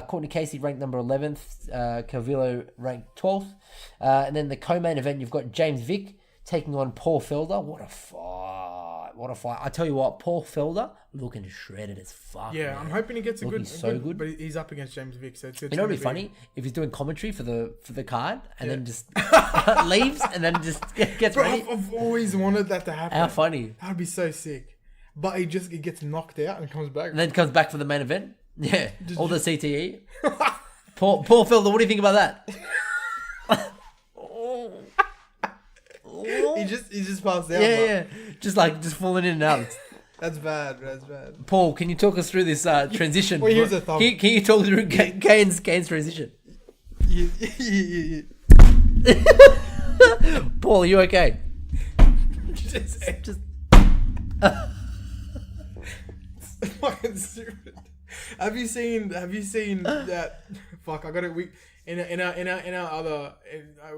Courtney Casey ranked number 11th. Calvillo ranked 12th. And then the co-main event, you've got James Vick taking on Paul Felder. What a fight. I tell you what, Paul Felder looking shredded as fuck. Yeah, man. I'm hoping he gets a good. But he's up against James Vick, so it's you know what'd be funny? If he's doing commentary for the card and then just leaves and then just gets ready. I've always wanted that to happen. How funny. That'd be so sick. But he gets knocked out and comes back. And then comes back for the main event. Yeah. All the CTE. Paul Felder, what do you think about that? He just passed out. Yeah. Just falling in and out. That's bad. Paul, can you talk us through this transition? Well, here's a thumb. Can you talk through Cain's transition? Yeah. Paul, are you okay? Just fucking stupid. Have you seen that Fuck, I got it. We in our other.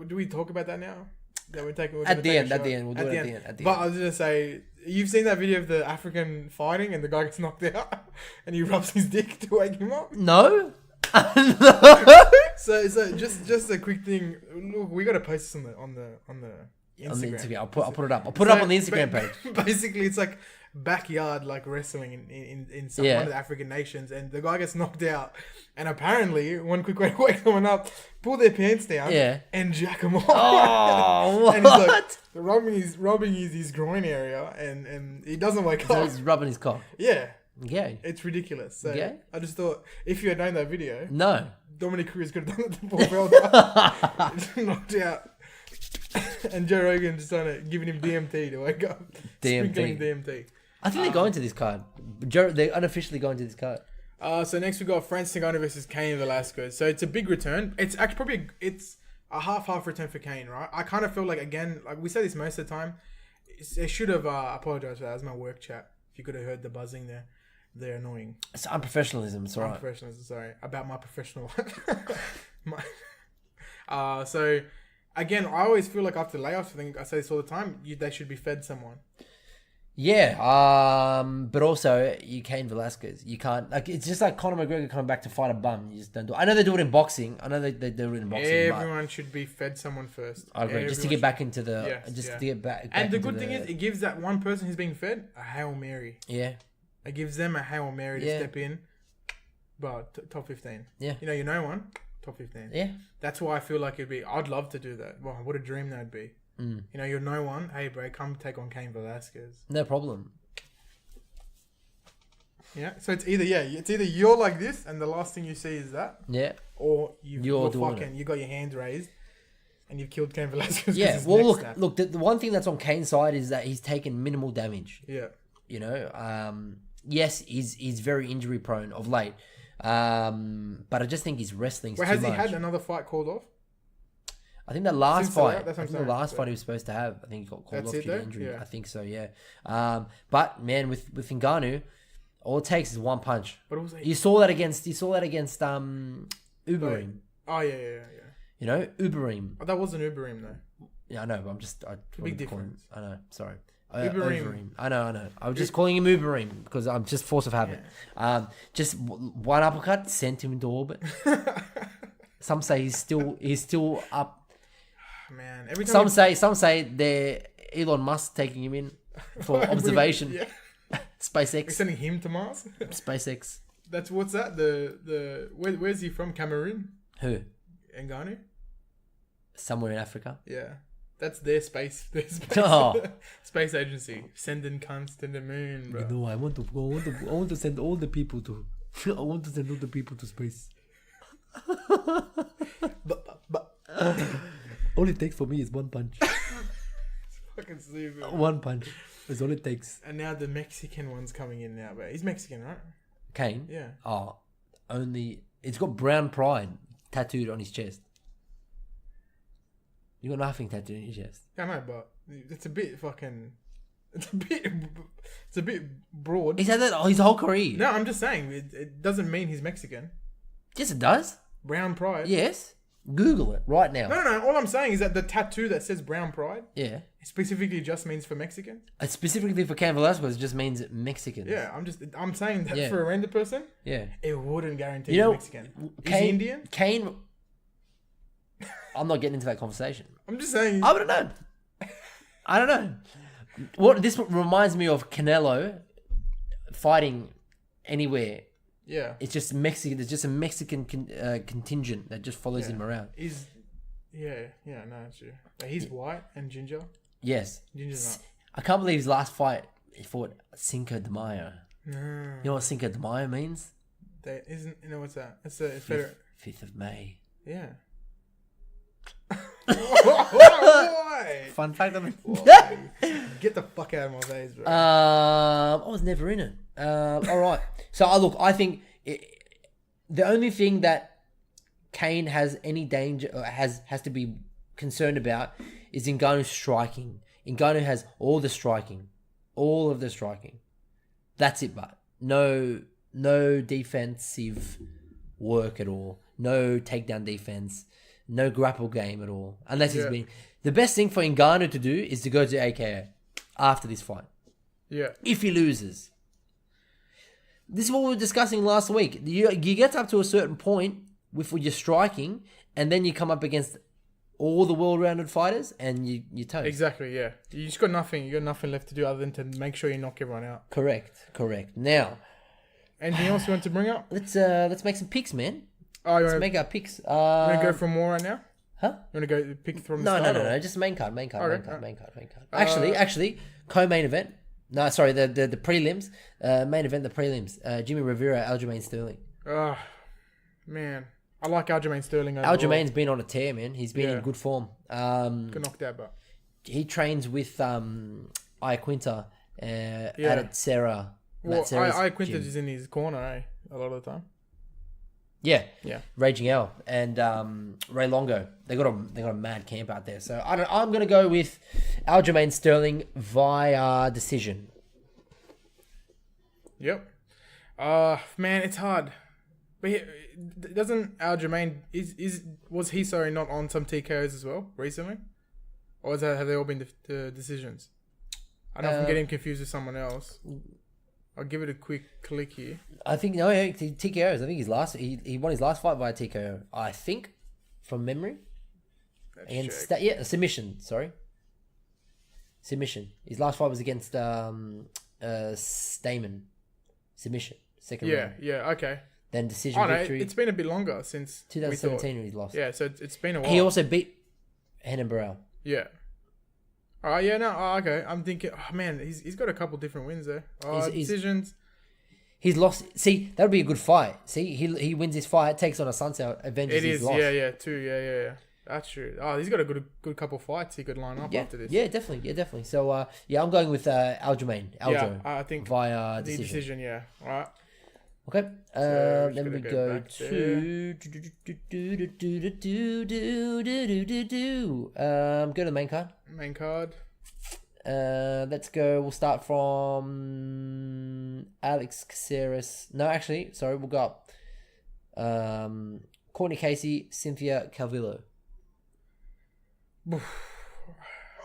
Do we talk about that now? That we're taking at the end. We'll do it at the end. But I was gonna say, you've seen that video of the African fighting and the guy gets knocked out and he rubs his dick to wake him up. No. So just a quick thing. Look, we gotta post this on the Instagram. On the Instagram. I'll put it up. I'll put it up on the Instagram page. Basically, it's like backyard like wrestling in some one of the African nations, and the guy gets knocked out, and apparently one quick way to wake someone up, pull their pants down, and jack them off. Oh, and he's like rubbing his groin area, and he doesn't wake so up. he's rubbing his cock. Yeah. Gay. It's ridiculous. So Gay? I just thought if you had known that video, No. Dominic Cruz could have done it to Paul Felder. Knocked out. And Joe Rogan just giving him DMT to wake up. Sprinkling DMT. I think they're going to this card. They're unofficially going to this card. So next we got Francis Ngannou versus Cain Velasquez. So it's a big return. It's actually probably it's a half return for Cain, right? I kind of feel like, again, like we say this most of the time, I should have apologized for that. That was my work chat. If you could have heard the buzzing there. They're annoying. It's unprofessionalism. It's alright. Unprofessionalism, sorry. About my professional life. So, again, I always feel like after layoffs, I think I say this all the time, they should be fed someone. Yeah, but also you Cain Velasquez. You can't like it's just like Conor McGregor coming back to fight a bum. You just don't do. I know they do it in boxing. I know they do it in boxing. Everyone should be fed someone first. I agree. Just to get back into the to get back. And the good thing is, it gives that one person who's being fed a Hail Mary. Yeah. It gives them a Hail Mary to step in. But top 15. Yeah. You know one. Top 15. Yeah. That's why I feel like I'd love to do that. Well, what a dream that'd be. Mm. You're no one. Hey, bro, come take on Cain Velasquez. No problem. Yeah. So it's either you're like this, and the last thing you see is that. Yeah. Or you got your hands raised, and you've killed Cain Velasquez. Yeah. Well, look. The one thing that's on Cain's side is that he's taken minimal damage. Yeah. Yes, he's very injury prone of late. But I just think his wrestling's too much. Has he had another fight called off? I think that last fight, the last fight he was supposed to have, I think he got called off due to injury. Yeah. I think so, yeah. But man, with Ngannou, all it takes is one punch. But also, you saw that against Uberim. Oh yeah. Uberim. Oh, that wasn't Uberim though. Yeah, I know, but big difference. I know, sorry. Uberim. I know. I was just calling him Uberim because I'm just force of habit. Yeah. Just one uppercut sent him into orbit. Some say he's still up. Man, every time some say they're Elon Musk taking him in for observation. Yeah. SpaceX. We're sending him to Mars. SpaceX. That's what's that? Where's he from? Cameroon? Who? Ngannou? Somewhere in Africa. Yeah. That's their space space agency. Sending cunts to the moon, bro. No, I want to send all the people to I want to send all the people to space. but all it takes for me is one punch. Fucking stupid. One punch is all it takes. And now the Mexican one's coming in now, but he's Mexican, right? Cain? Yeah. Oh, it's got brown pride tattooed on his chest. You got nothing tattooed on your chest. I know, but it's a bit broad. He's had that his whole career. No, I'm just saying it doesn't mean he's Mexican. Yes, it does. Brown pride. Yes. Google it right now. No. All I'm saying is that the tattoo that says brown pride, specifically just means for Mexican. Specifically for Cain Velasquez, it just means Mexicans. Yeah, I'm saying that for a random person, it wouldn't guarantee he's Mexican. Is he Indian? Cain. I'm not getting into that conversation. I'm just saying. I don't know. What this reminds me of Canelo fighting anywhere. Yeah. It's just Mexican. There's just a Mexican contingent that just follows him around. No, it's true. But he's white and ginger. Yes. Ginger's not. I can't believe his last fight he fought Cinco de Mayo. No. You know what Cinco de Mayo means? What's that? It's a federal. 5th of May. Yeah. Why? Fun fact. Get the fuck out of my face, bro. I was never in it. All right. So I think the only thing that Cain has any danger or has to be concerned about is Ngannou's striking. Ngannou has all of the striking. That's it, but no defensive work at all, no takedown defense, no grapple game at all. Unless he's been the best thing for Ngannou to do is to go to AKO after this fight. Yeah. If he loses. This is what we were discussing last week. You get up to a certain point with your striking, and then you come up against all the well-rounded fighters, and you toast. Exactly, yeah. You just got nothing. You got nothing left to do other than to make sure you knock everyone out. Correct. Now, anything else you want to bring up? let's make some picks, man. Oh, Let's make our picks. You want to go for more right now? Huh? You want to go pick from the No, start? no. Just main card. Okay. Actually, co-main event. No, sorry, the prelims. Main event, the prelims. Jimmy Rivera, Aljamain Sterling. Oh, man. I like Aljamain Sterling overall. Aljamain's been on a tear, man. He's been in good form. Got knocked out, but... He trains with Iaquinta at Sarah. Well, Iaquinta is in his corner, a lot of the time. Yeah. Yeah. Raging Al and Ray Longo. They got a mad camp out there. So I'm gonna go with Aljamain Sterling via decision. Yep. Man, it's hard. But doesn't Aljamain was he not on some TKOs as well recently, or have they all been the decisions? I don't know if I'm getting confused with someone else. I'll give it a quick click here. I think TKOs. I think he won his last fight via TKO. I think, from memory. Against submission. Sorry, submission. His last fight was against Stamen. Submission. Second round. Yeah. Okay. Then decision victory. It's been a bit longer since 2017 when he lost. Yeah, so it's been a while. He also beat Henan Burrell. Yeah. Okay. I'm thinking, man, he's got a couple different wins there. Decisions. He's lost. See, that would be a good fight. See, he wins his fight, takes on a sunset, avenges his loss. Yeah, too. Yeah. That's true. He's got a good couple fights he could line up after this. Yeah, definitely. So, I'm going with Aljamain. I think via the decision. Yeah. All right. Okay. So then we go to go to the main card. Main card. Let's go. We'll start from Alex Caceres. No, actually, sorry. We'll go up. Courtney Casey, Cynthia Calvillo.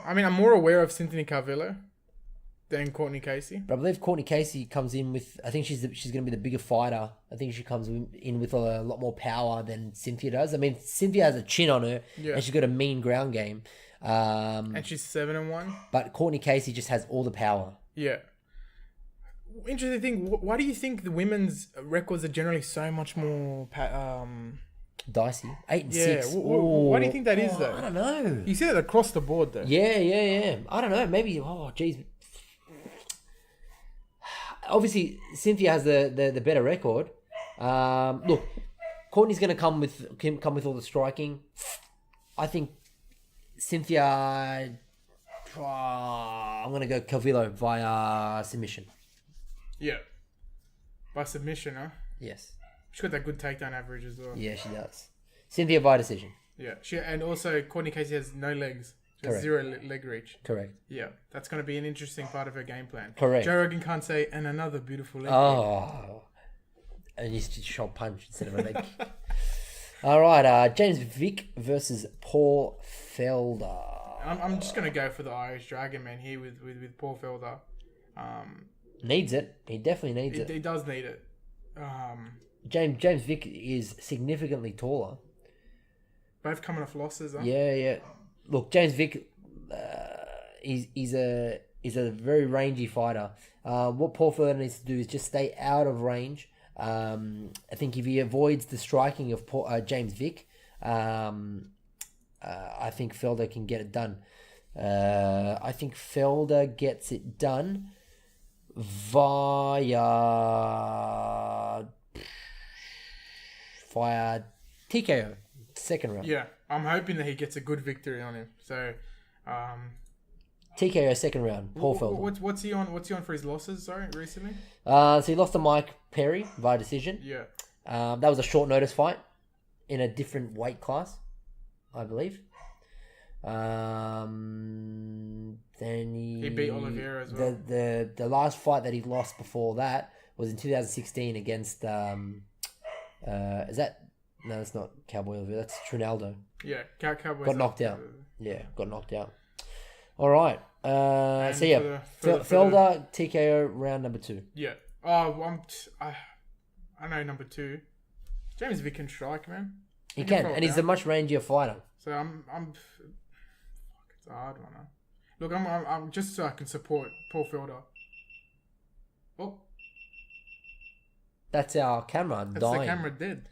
I mean, I'm more aware of Cynthia Calvillo than Courtney Casey. But I believe Courtney Casey comes in with... I think she's going to be the bigger fighter. I think she comes in with a lot more power than Cynthia does. I mean, Cynthia has a chin on her, and she's got a mean ground game. And she's 7-1. But Courtney Casey just has all the power. Yeah. Interesting thing. Why do you think the women's records are generally so much more... dicey? 8-6. Why do you think that is, though? I don't know. You see that across the board, though. Yeah. I don't know. Maybe... Oh, geez. Obviously, Cynthia has the better record. Look, Courtney's going to come with all the striking. I think Cynthia... I'm going to go Calvillo via submission. Yeah. By submission, huh? Yes. She's got that good takedown average as well. Yeah, she does. Cynthia via decision. Yeah. And also, Courtney Casey has no legs. She has Correct. 0 leg reach. Correct. Yeah. That's going to be an interesting part of her game plan. Correct. Joe Rogan can't say, and another beautiful leg kick. And you shot punch instead of a leg kick. All right. James Vick versus Paul Felder. I'm just going to go for the Irish Dragon, man, here with Paul Felder. Needs it. He definitely needs it. He does need it. James Vick is significantly taller. Both coming off losses, huh? Yeah. Look, James Vick, he's a very rangy fighter. What Paul Felder needs to do is just stay out of range. I think if he avoids the striking of James Vick, I think Felder can get it done. I think Felder gets it done via TKO, second round. Yeah, I'm hoping that he gets a good victory on him. So, TKO second round. Paul Felder. What's he on? What's he on for his losses? Sorry, recently. So he lost to Mike Perry via decision. Yeah. That was a short notice fight in a different weight class, I believe. Then he beat Oliveira as well. The last fight that he lost before that was in 2016 against Is that... No, that's not Cowboy Oliveira. That's Trinaldo. Yeah, Cowboys Got knocked out. Yeah, got knocked out. All right. And So yeah, Felder TKO round number 2. Yeah. Oh, I know number 2. James Vick can strike, man. He can, and he's a much rangier fighter. So I'm it's a hard one. Huh? Look, I'm just so I can support Paul Felder. Oh, that's our camera that's dying. the camera dead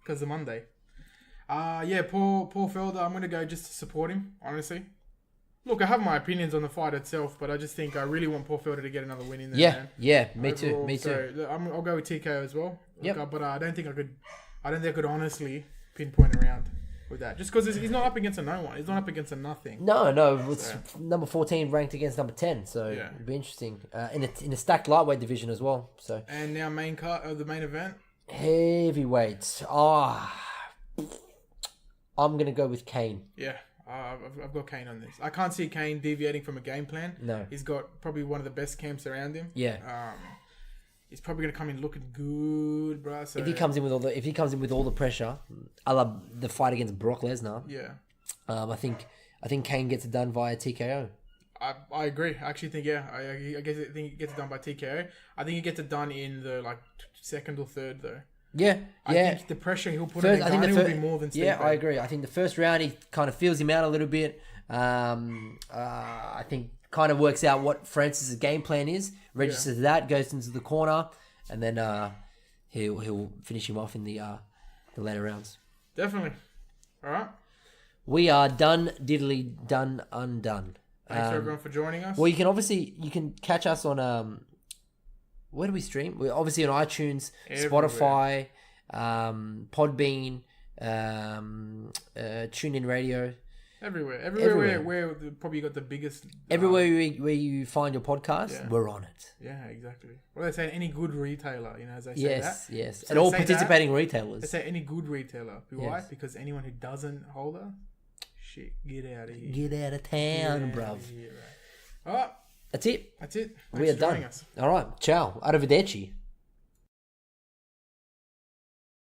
because of Monday. Yeah, Paul Felder. I'm gonna go just to support him. Honestly, look, I have my opinions on the fight itself, but I just think I really want Paul Felder to get another win in there. Yeah, man. yeah, me Overall, too, me too. So I'll go with TKO as well. Yep. Look, but I don't think I could honestly pinpoint around with that. Just because he's not up against a no one. He's not up against a nothing. No, it's number 14 ranked against number 10, so it'll be interesting. In a stacked lightweight division as well. So and now main card of the main event, heavyweights. I'm gonna go with Cain. Yeah, I've got Cain on this. I can't see Cain deviating from a game plan. No, he's got probably one of the best camps around him. Yeah. He's probably gonna come in looking good, bro. So if he comes in with all the pressure, I love the fight against Brock Lesnar. Yeah. I think Cain gets it done via TKO. I agree. I actually think I think he gets it done by TKO. I think he gets it done in the second or third though. Yeah, I think the pressure he'll put on Ngannou will be more than Stefan. Yeah, I agree. I think the first round he kind of feels him out a little bit. I think kind of works out what Francis' game plan is, registers that, goes into the corner, and then he'll finish him off in the later rounds. Definitely. All right. We are done, diddly, done, undone. Thanks everyone for joining us. Well, you can catch us on where do we stream? We're obviously on iTunes, everywhere. Spotify, Podbean, TuneIn Radio. Everywhere where probably got the biggest... Everywhere where you find your podcast, we're on it. Yeah, exactly. Well, they say any good retailer, as they say yes, that. Yes, so and all participating retailers. They say any good retailer. Why? Because anyone who doesn't hold her, shit, get out of here. Get out of town, bruv. All right. That's it. Thanks we are for joining done. us. All right. Ciao. Arrivederci.